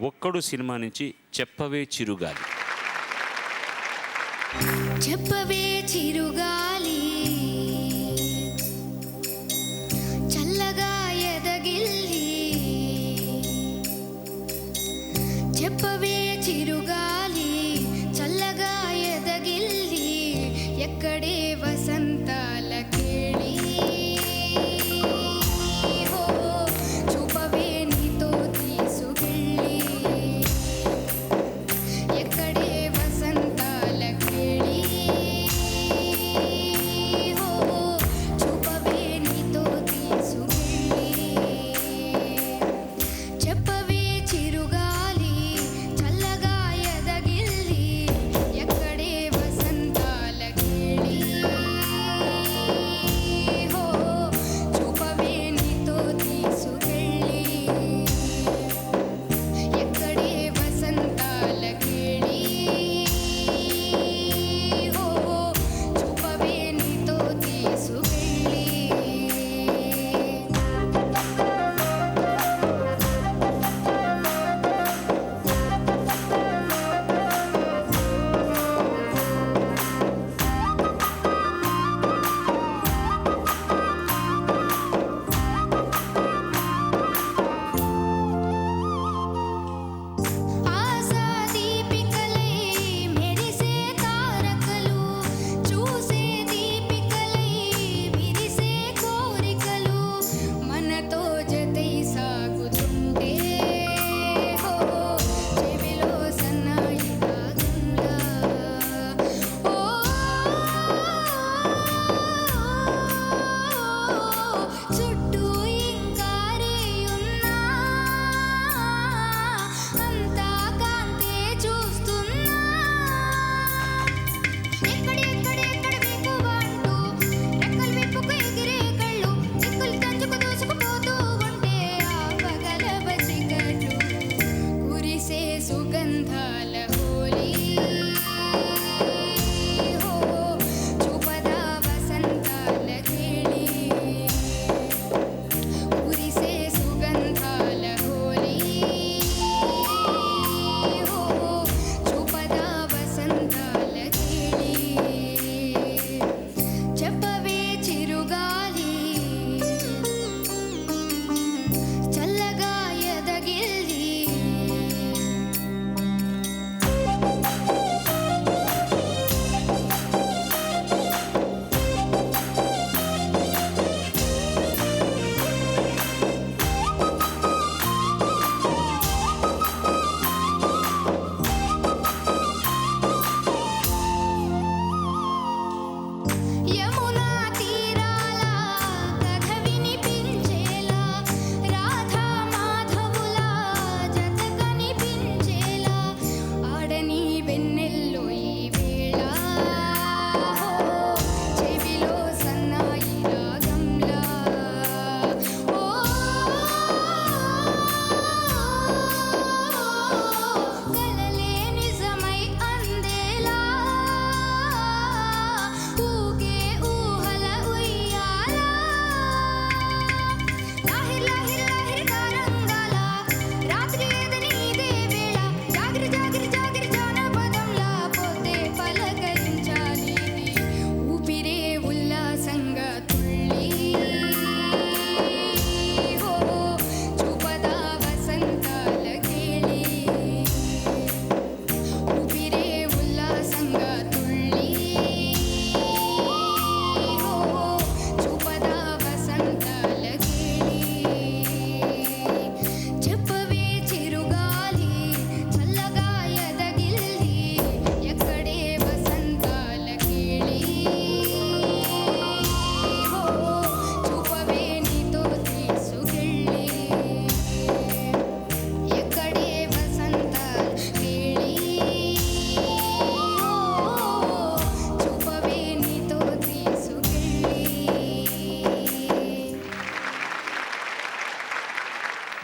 ఒక్కడు సినిమా నుంచి చెప్పవే చిరుగాలి. చెప్పవే చిరుగాలి చల్లగా ఎదగిల్లి, చెప్పవే చిరుగాలి చల్లగా ఎదగిల్లి, ఎక్కడే వసంతాల కేళి, చూపవే నీతో తీసుకెళ్ళి, ఎక్కడే వసంతాల కేళి,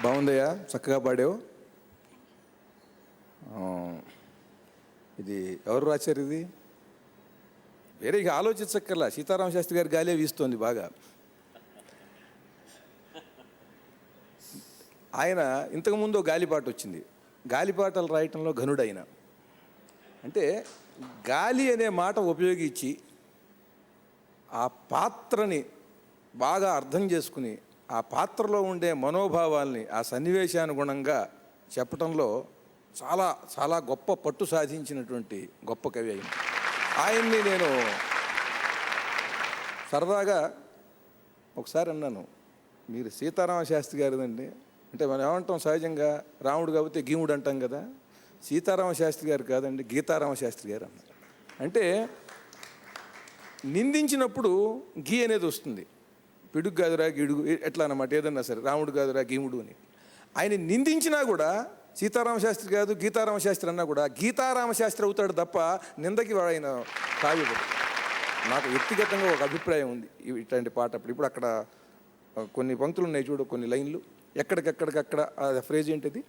బాగుందయ్యా, చక్కగా పాడావు. ఇది ఎవరు రాశారు? ఇది వేరే ఇక ఆలోచించక్కర్లా, సీతారామ శాస్త్రి గారి గాలే వీస్తోంది బాగా. ఆయన ఇంతకుముందు గాలిపాట వచ్చింది, గాలిపాటలు రాయటంలో ఘనుడైన. అంటే గాలి అనే మాట ఉపయోగించి ఆ పాత్రని బాగా అర్థం చేసుకుని ఆ పాత్రలో ఉండే మనోభావాల్ని ఆ సన్నివేశానుగుణంగా చెప్పటంలో చాలా చాలా గొప్ప పట్టు సాధించినటువంటి గొప్ప కవి అయిన ఆయన్ని నేను సరదాగా ఒకసారి అన్నాను, మీరు సీతారామ శాస్త్రి గారిదండి అంటే మనం ఏమంటాం సహజంగా, రాముడు కాబట్టి గీముడు అంటాం కదా, సీతారామ శాస్త్రి గారు కాదండి గీతారామ శాస్త్రి గారు అన్నారు. అంటే నిందించినప్పుడు గీ అనేది వస్తుంది, పిడుగు కాదురా గిడుగు ఎట్లా అన్నమాట, ఏదన్నా సరే రాముడు కాదురా గీముడు అని. ఆయన నిందించినా కూడా సీతారామ శాస్త్రి కాదు గీతారామ శాస్త్రి అన్నా కూడా గీతారామ శాస్త్రి అవుతాడు తప్ప నిందకి ఆయన కావ్యపడు. నాకు వ్యక్తిగతంగా ఒక అభిప్రాయం ఉంది ఇట్లాంటి పాట. ఇప్పుడు అక్కడ కొన్ని పంక్తులు ఉన్నాయి చూడు, కొన్ని లైన్లు, ఎక్కడికక్కడ ఆ ఫ్రేజ్ ఏంటిది,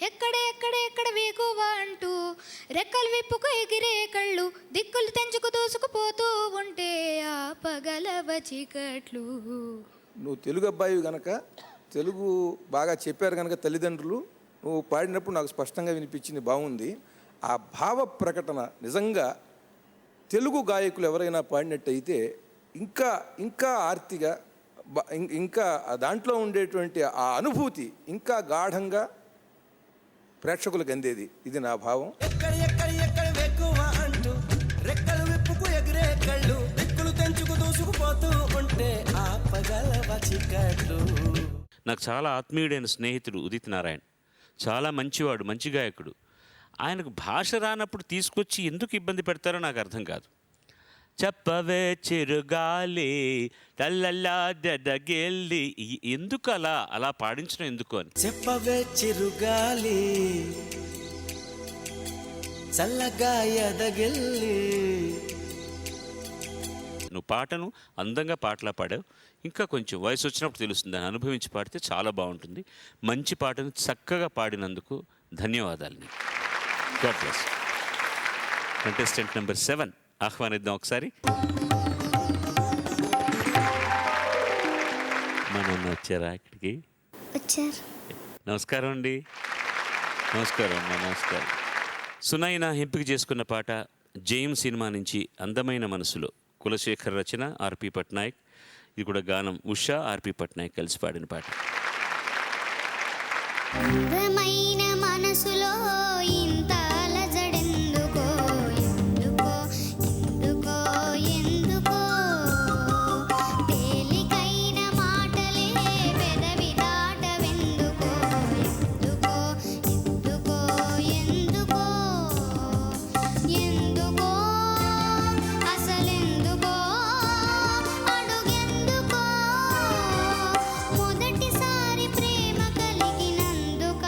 ఎక్కడ వేకువా అంటూ రెక్కలు విప్పుకు ఎగిరే కళ్ళు దిక్కులు తెంచుకు దూసుకుపోతూ ఉంటే ఆ పగలవ చీకట్లు. నువ్వు తెలుగు అబ్బాయి కనుక, తెలుగు బాగా చెప్పారు కనుక తల్లిదండ్రులు, నువ్వు పాడినప్పుడు నాకు స్పష్టంగా వినిపించింది, బాగుంది. ఆ భావ ప్రకటన నిజంగా తెలుగు గాయకులు ఎవరైనా పాడినట్టయితే ఇంకా ఇంకా ఆర్తిగా ఇంకా దాంట్లో ఉండేటువంటి ఆ అనుభూతి ఇంకా గాఢంగా ప్రేక్షకులకు అందేది. ఇది నా భావం. ఎక్కడ వెక్కువా అంటూ రెక్కలు విప్పుకు ఎగిరే కళ్ళు దిక్కులు తెంచుకు దూసుకుపోతూ ఉంటే ఆ పగలవ చీకట్లు. నాకు చాలా ఆత్మీయుడైన స్నేహితుడు ఉదిత్ నారాయణ్, చాలా మంచివాడు, మంచి గాయకుడు. ఆయనకు భాష రానప్పుడు తీసుకొచ్చి ఎందుకు ఇబ్బంది పెడతారో నాకు అర్థం కాదు. చెప్పవే చిరుగాలి తల్లల్లా దెదగెల్లి, ఎందుకు అలా పాడించడం ఎందుకు అని. చెప్పవే చిరుగాలి చల్లగా ఎదగెల్లి. నువ్వు పాటను అందంగా పాటలా పాడావు. ఇంకా కొంచెం వయసు వచ్చినప్పుడు తెలుస్తుంది, దాన్ని అనుభవించి పాడితే చాలా బాగుంటుంది. మంచి పాటను చక్కగా పాడినందుకు ధన్యవాదాలు నీకు. God bless. కంటెస్టెంట్ నెంబర్ 7 ఆహ్వానిద్దాం ఒకసారి. మన వచ్చారా ఇక్కడికి? వచ్చారు. నమస్కారం అండి. నమస్కారం అమ్మా, నమస్కారం. సునైన ఎంపిక చేసుకున్న పాట జయం సినిమా నుంచి అందమైన మనసులో, కులశేఖర్ రచన, ఆర్పి పట్నాయక్. ఇది కూడా గానం ఉషా, ఆర్పి పట్నాయక్ కలిసి పాడిన పాట. అందమైన మనసులో ఇంత అలజడెందుకో, ఎందుకో ఎందుకో ఎందుకో, తేలికైన మాటలే పెదవి దాటవెందుకో, ఎందుకో ఎందుకో ఎందుకో ఎందుకో అసలెందుకో అడుగెందుకో, మొదటిసారి ప్రేమ కలిగినందుక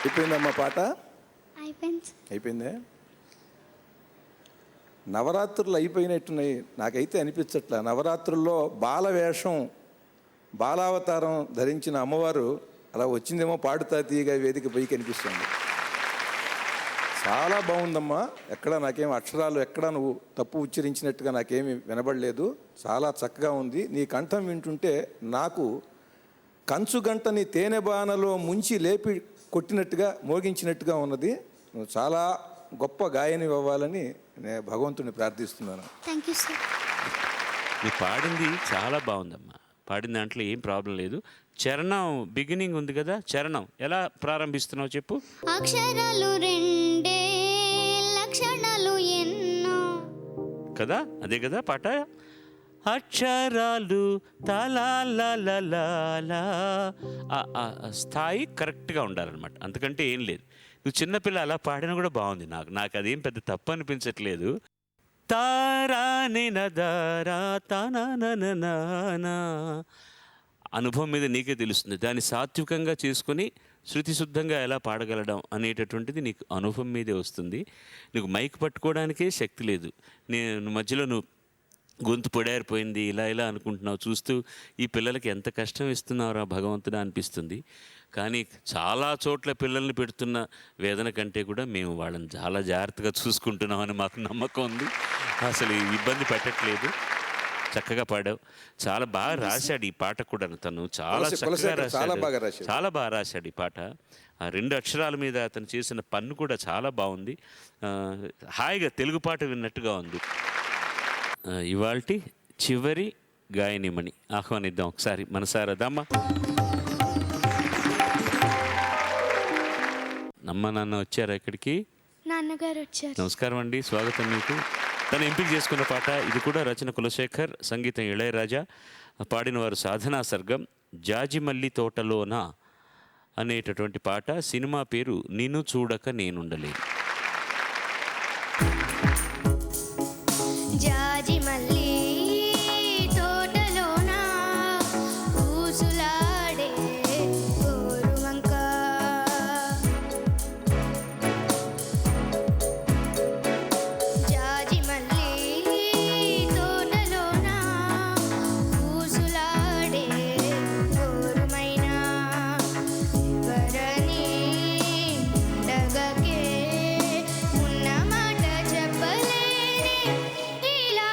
అయిపోయిందమ్మా పాట? అయిపోయింది. అయిపోయిందే. నవరాత్రులు అయిపోయినట్టున్నాయి. నాకైతే అనిపించట్లా. నవరాత్రుల్లో బాలవేషం, బాలావతారం ధరించిన అమ్మవారు అలా వచ్చిందేమో పాడుతా తీయగా వేదిక పైకి అనిపిస్తుంది. చాలా బాగుందమ్మా. ఎక్కడ నాకేం అక్షరాలు ఎక్కడ నువ్వు తప్పు ఉచ్చరించినట్టుగా నాకేమీ వినబడలేదు. చాలా చక్కగా ఉంది. నీ కంఠం వింటుంటే నాకు కంచుగంటని తేనె బాణలో ముంచి లేపి కొట్టినట్టుగా మోగించినట్టుగా ఉన్నది. నువ్వు చాలా గొప్ప గాయని అవ్వాలని నేను భగవంతుని ప్రార్థిస్తున్నాను. Thank you sir. నువ్వు పాడింది చాలా బాగుందమ్మా. పాడిన దాంట్లో ఏం ప్రాబ్లం లేదు. చరణం బిగినింగ్ ఉంది కదా, చరణం ఎలా ప్రారంభిస్తున్నావు చెప్పు. అక్షరాలు రెండే లక్షణాలు ఎన్నో కదా, అదే కదా పాట. అక్షరాలు తలాలలా స్థాయి కరెక్ట్గా ఉండాలన్నమాట. అంతకంటే ఏం లేదు. నువ్వు చిన్నపిల్ల అలా పాడినా కూడా బాగుంది. నాకు అదేం పెద్ద తప్పు అనిపించట్లేదు. తారాని నదారా తానా అనుభవం మీద నీకే తెలుస్తుంది. దాన్ని సాత్వికంగా చేసుకొని శృతిశుద్ధంగా ఎలా పాడగలడం అనేటటువంటిది నీకు అనుభవం మీదే వస్తుంది. నీకు మైక్ పట్టుకోవడానికే శక్తి లేదు. నేను మధ్యలో నువ్వు గొంతు పొడారిపోయింది ఇలా అనుకుంటున్నావు. చూస్తూ ఈ పిల్లలకి ఎంత కష్టం ఇస్తున్నావురా భగవంతుడా అనిపిస్తుంది. కానీ చాలా చోట్ల పిల్లల్ని పెడుతున్న వేదన కంటే కూడా మేము వాళ్ళని చాలా జాగ్రత్తగా చూసుకుంటున్నామని మాకు నమ్మకం ఉంది. అసలు ఇబ్బంది పెట్టట్లేదు. చక్కగా పాడావు. చాలా బాగా రాశాడు ఈ పాట కూడా. తను చాలా చక్కగా రాశాడు. చాలా బాగా రాశాడు ఈ పాట. ఆ 2 అక్షరాల మీద అతను చేసిన పన్ను కూడా చాలా బాగుంది. హాయిగా తెలుగు పాట విన్నట్టుగా ఉంది. ఇవాల్టి చివరి గాయనిమణి ఆహ్వానిద్దాం ఒకసారి మనసారా. దమ్మా అమ్మ నాన్న వచ్చారా ఇక్కడికి? నాన్నగారు వచ్చారు. నమస్కారం అండి, స్వాగతం మీకు. తను ఎంపిక చేసుకున్న పాట ఇది కూడా. రచన కులశేఖర్, సంగీతం ఇళయరాజా, పాడిన వారు సాధనా సర్గం. జాజిమల్లి తోటలోన అనేటటువంటి పాట. సినిమా పేరు నిన్ను చూడక నేనుండలేను. జాజి మల్లి తోటలోన ఊసులాడే గోరువంక జాజి మల్లి తోటలోన ఊసులాడే గోరుమైనా వరని డగకే ఉన్న మాట చెప్పలేని ఇలా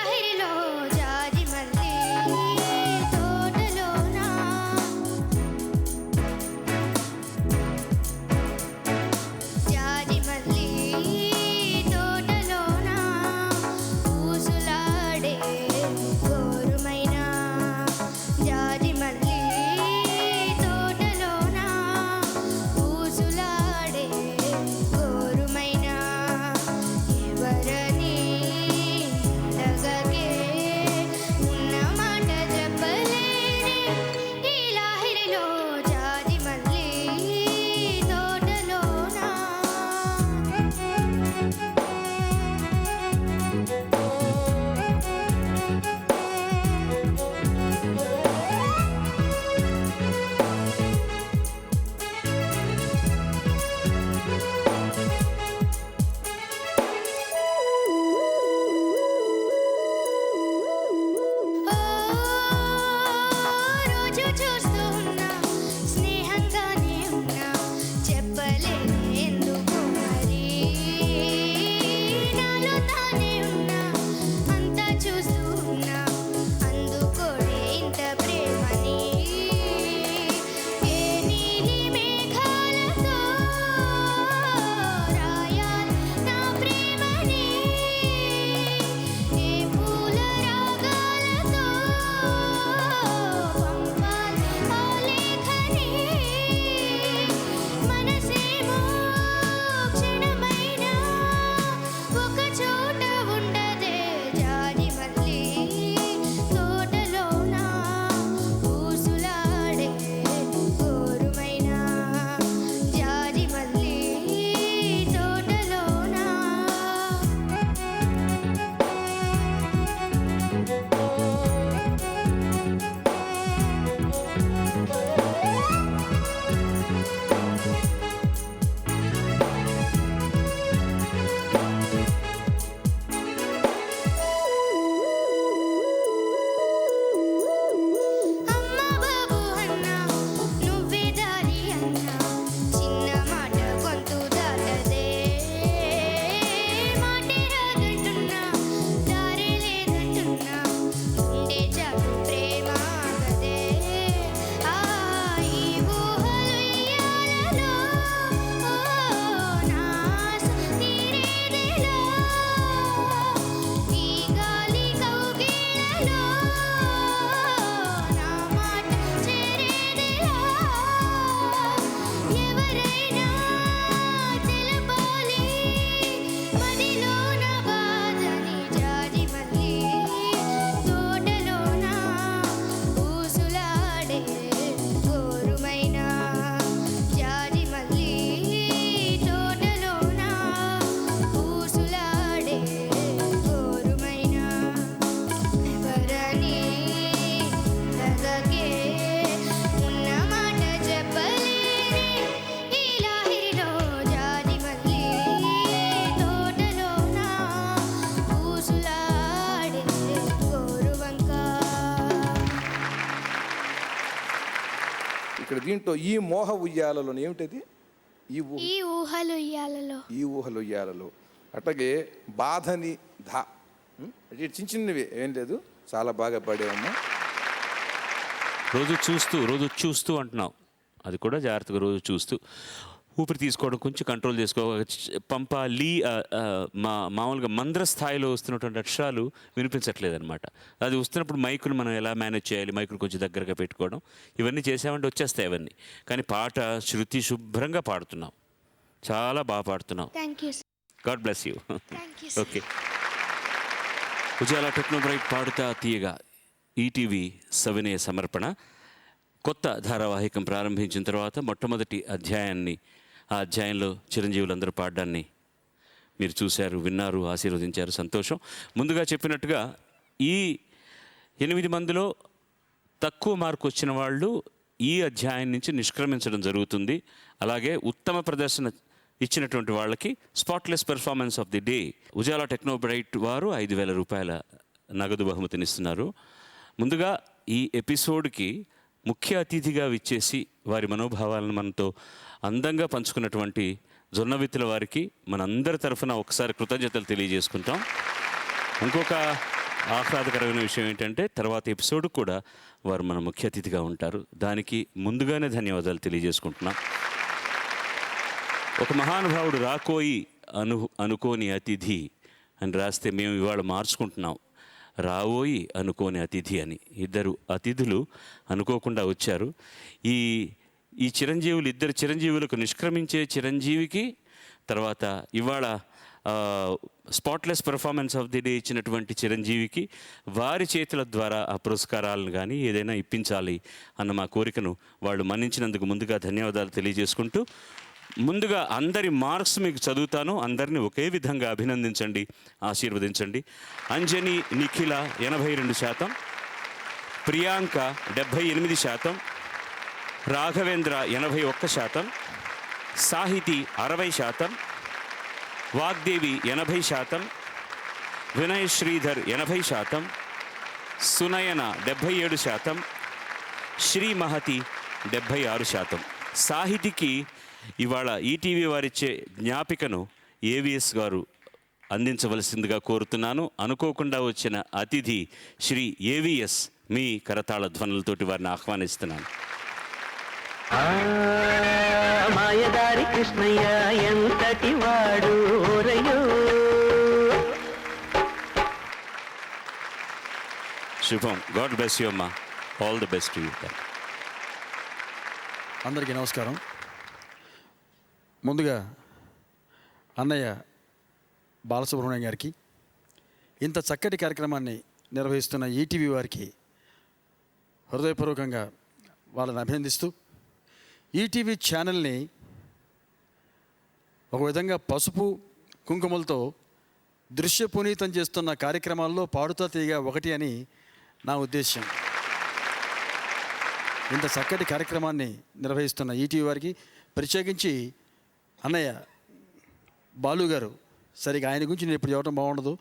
దీంట్లో ఈ మోహ ఉయ్యాలలో ఏమిటది? ఈ ఈ ఊహలు ఉయ్యాలలో. ఈ ఊహలు ఉయ్యాలలో. అట్లాగే బాధని ధ ఇటు చిన్న చిన్నవి ఏం లేదు, చాలా బాగా పాడేవమ్మా. రోజు చూస్తూ అంటున్నావు, అది కూడా జాగ్రత్తగా రోజు చూస్తూ ఊపిరి తీసుకోవడం కొంచెం కంట్రోల్ చేసుకో. పంప లీ మామూలుగా మంద్ర స్థాయిలో వస్తున్నటువంటి అక్షరాలు వినిపించట్లేదు అనమాట. అది వస్తున్నప్పుడు మైకును మనం ఎలా మేనేజ్ చేయాలి, మైకును కొంచెం దగ్గరగా పెట్టుకోవడం, ఇవన్నీ చేసామంటే వచ్చేస్తాయి అవన్నీ. కానీ పాట శృతి శుభ్రంగా పాడుతున్నావు, చాలా బాగా పాడుతున్నావు. Thank you. God bless you. Thank you. Okay. Ujala Technobright Paduta Teeyaga ETV సవినయ సమర్పణ. కొత్త ధారావాహికం ప్రారంభించిన తర్వాత మొట్టమొదటి అధ్యాయాన్ని, ఆ అధ్యాయంలో చిరంజీవులందరూ పాడడాన్ని మీరు చూశారు, విన్నారు, ఆశీర్వదించారు. సంతోషం. ముందుగా చెప్పినట్టుగా ఈ 8 మందిలో తక్కువ మార్కు వచ్చిన వాళ్ళు ఈ అధ్యాయం నుంచి నిష్క్రమించడం జరుగుతుంది. అలాగే ఉత్తమ ప్రదర్శన ఇచ్చినటువంటి వాళ్ళకి spotless performance of the day Ujala Technobright వారు 5,000 రూపాయల నగదు బహుమతినిస్తున్నారు. ముందుగా ఈ ఎపిసోడ్కి ముఖ్య అతిథిగా విచ్చేసి వారి మనోభావాలను మనతో అందంగా పంచుకున్నటువంటి జొన్నవిత్తుల వారికి మనందరి తరఫున ఒకసారి కృతజ్ఞతలు తెలియజేసుకుంటాం. ఇంకొక ఆహ్లాదకరమైన విషయం ఏంటంటే తర్వాత ఎపిసోడ్ కూడా వారు మన ముఖ్య అతిథిగా ఉంటారు. దానికి ముందుగానే ధన్యవాదాలు తెలియజేసుకుంటున్నాం. ఒక మహానుభావుడు రాకోయి అనుకోని అతిథి అని రాస్తే మేము ఇవాళ మార్చుకుంటున్నాం, రావోయి అనుకోని అతిథి అని. ఇద్దరు అతిథులు అనుకోకుండా వచ్చారు. ఈ చిరంజీవులు, ఇద్దరు చిరంజీవులకు నిష్క్రమించే చిరంజీవికి, తర్వాత ఇవాళ spotless performance of the day ఇచ్చినటువంటి చిరంజీవికి వారి చేతుల ద్వారా ఆ పురస్కారాలను కానీ ఏదైనా ఇప్పించాలి అన్న మా కోరికను వాళ్ళు మన్నించినందుకు ముందుగా ధన్యవాదాలు తెలియజేసుకుంటూ, ముందుగా అందరి మార్క్స్ మీకు చదువుతాను, అందరినీ ఒకే విధంగా అభినందించండి, ఆశీర్వదించండి. అంజని నిఖిల 82%, ప్రియాంక 78%, రాఘవేంద్ర 81%, సాహితి 60%, వాగ్దేవి 80%, వినయ్ శ్రీధర్ 80%, సునయన 77%, శ్రీ మహతి 76%. సాహితికి ఇవాళ ఈటీవీ వారిచ్చే జ్ఞాపికను ఏవిఎస్ గారు అందించవలసిందిగా కోరుతున్నాను. అనుకోకుండా వచ్చిన అతిథి శ్రీ ఏవిఎస్, మీ కరతాళ ధ్వనులతోటి వారిని ఆహ్వానిస్తున్నాను. మాయదారి కృష్ణయ్య ఎంతటి వాడు ఓరయ్యో. శుభం. గాడ్ బ్లెస్ యూ అమ్మా. All the best to you. అందరికీ నమస్కారం. ముందుగా అన్నయ్య బాలసుబ్రహ్మణ్యం గారికి, ఇంత చక్కటి కార్యక్రమాన్ని నిర్వహిస్తున్న ఈటీవీ వారికి హృదయపూర్వకంగా వాళ్ళని అభినందిస్తూ, ఈటీవీ ఛానల్ని ఒక విధంగా పసుపు కుంకుమలతో దృశ్యపునీతం చేస్తున్న కార్యక్రమాల్లో పాడుతా తీయగా ఒకటి అని నా ఉద్దేశం. ఇంత చక్కటి కార్యక్రమాన్ని నిర్వహిస్తున్న ఈటీవీ వారికి, ప్రత్యేకించి అన్నయ్య బాలు గారు, సరిగా ఆయన గురించి నేను ఇప్పుడు చెప్పడం బాగుండదు,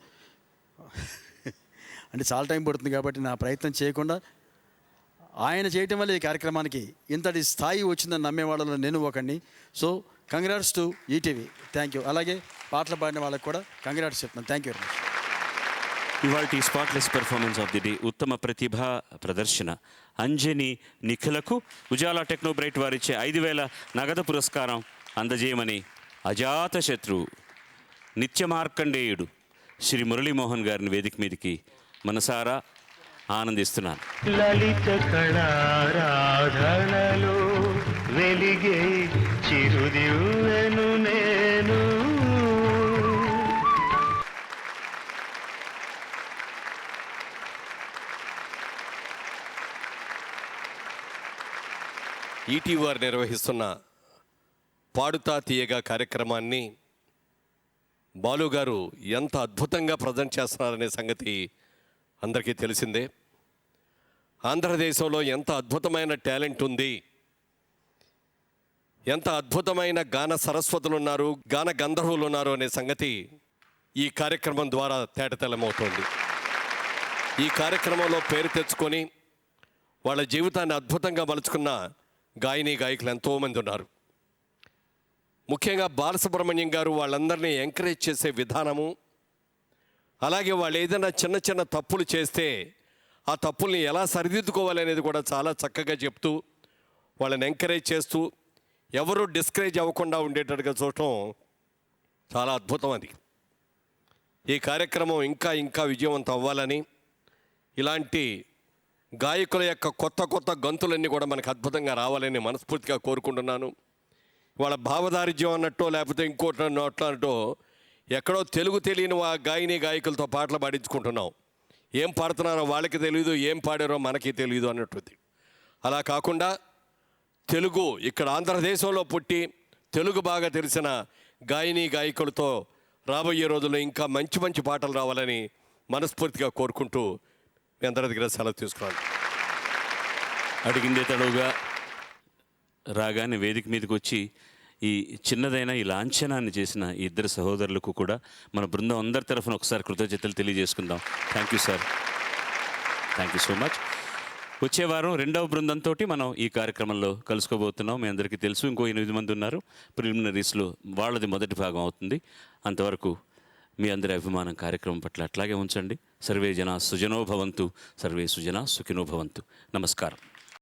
అంటే చాలా టైం పడుతుంది కాబట్టి నా ప్రయత్నం చేయకుండా ఆయన చేయటం వల్ల ఈ కార్యక్రమానికి ఇంతటి స్థాయి వచ్చిందని నమ్మేవాళ్ళలో నేను ఒకడిని. So congrats to ETV. Thank you. అలాగే పాటలు పాడిన వాళ్ళకి కూడా కంగ్రాట్స్ చెప్తున్నాను. Thank you very much. ఇవాల్టి spotless performance of the day ఉత్తమ ప్రతిభా ప్రదర్శన అంజని నిఖిలకు ఉజాలా టెక్నోబ్రైట్ వారిచ్చే 5,000 నగదు పురస్కారం అందజేయమని అజాతశత్రువు, నిత్యమార్కండేయుడు శ్రీ మురళీమోహన్ గారిని వేదిక మీదకి మనసారా ఆనందిస్తున్నాను. లలిత కళారాధనలో వెలిగే చిరుదివ్వెను నేను. ఈటీవీ వారు నిర్వహిస్తున్న పాడుతా తీయగా కార్యక్రమాన్ని బాలుగారు ఎంత అద్భుతంగా ప్రజెంట్ చేస్తున్నారనే సంగతి అందరికీ తెలిసిందే. ఆంధ్రదేశంలో ఎంత అద్భుతమైన టాలెంట్ ఉంది, ఎంత అద్భుతమైన గాన సరస్వతులు ఉన్నారు, గాన గంధర్వులు ఉన్నారు అనే సంగతి ఈ కార్యక్రమం ద్వారా తేటతెల్లమవుతోంది. ఈ కార్యక్రమంలో పేరు తెచ్చుకొని వాళ్ళ జీవితాన్ని అద్భుతంగా మలుచుకున్న గాయని గాయకులు ఎంతోమంది ఉన్నారు. ముఖ్యంగా బాలసుబ్రహ్మణ్యం గారు వాళ్ళందరినీ ఎంకరేజ్ చేసే విధానము, అలాగే వాళ్ళు ఏదైనా చిన్న చిన్న తప్పులు చేస్తే ఆ తప్పుల్ని ఎలా సరిదిద్దుకోవాలనేది కూడా చాలా చక్కగా చెప్తూ వాళ్ళని ఎంకరేజ్ చేస్తూ ఎవరు డిస్కరేజ్ అవ్వకుండా ఉండేటట్టుగా చూడటం చాలా అద్భుతం. అది ఈ కార్యక్రమం ఇంకా ఇంకా విజయవంతం అవ్వాలని, ఇలాంటి గాయకుల యొక్క కొత్త కొత్త గంతులన్నీ కూడా మనకు అద్భుతంగా రావాలని మనస్ఫూర్తిగా కోరుకుంటున్నాను. వాళ్ళ భావదారిద్ర్యం అన్నట్టో లేకపోతే ఇంకోటి అన్నట్టో ఎక్కడో తెలుగు తెలియని గాయని గాయకులతో పాటలు పాడించుకుంటున్నాం. ఏం పాడుతున్నారో వాళ్ళకి తెలియదు, ఏం పాడారో మనకి తెలియదు అన్నట్టుంది. అలా కాకుండా తెలుగు ఇక్కడ ఆంధ్రదేశంలో పుట్టి తెలుగు బాగా తెలిసిన గాయని గాయకులతో రాబోయే రోజుల్లో ఇంకా మంచి మంచి పాటలు రావాలని మనస్ఫూర్తిగా కోరుకుంటూ మీ అందరి దగ్గర సెలవు తీసుకున్నాను. అడిగిందే తడవుగా రాగానే వేదిక మీదకి వచ్చి ఈ చిన్నదైన ఈ లాంఛనాన్ని చేసిన ఈ ఇద్దరు సహోదరులకు కూడా మన బృందం అందరి తరఫున ఒకసారి కృతజ్ఞతలు తెలియజేసుకుందాం. Thank you sir, thank you so much. వచ్చే వారం రెండవ బృందంతో మనం ఈ కార్యక్రమంలో కలుసుకోబోతున్నాం. మీ అందరికీ తెలుసు, ఇంకో 8 మంది ఉన్నారు. ప్రిలిమినరీస్లో వాళ్ళది మొదటి భాగం అవుతుంది. అంతవరకు మీ అందరి అభిమానం కార్యక్రమం పట్ల అట్లాగే ఉంచండి. సర్వే జన సుజనో భవంతు, సర్వే సుజన సుఖినో భవంతు. నమస్కారం.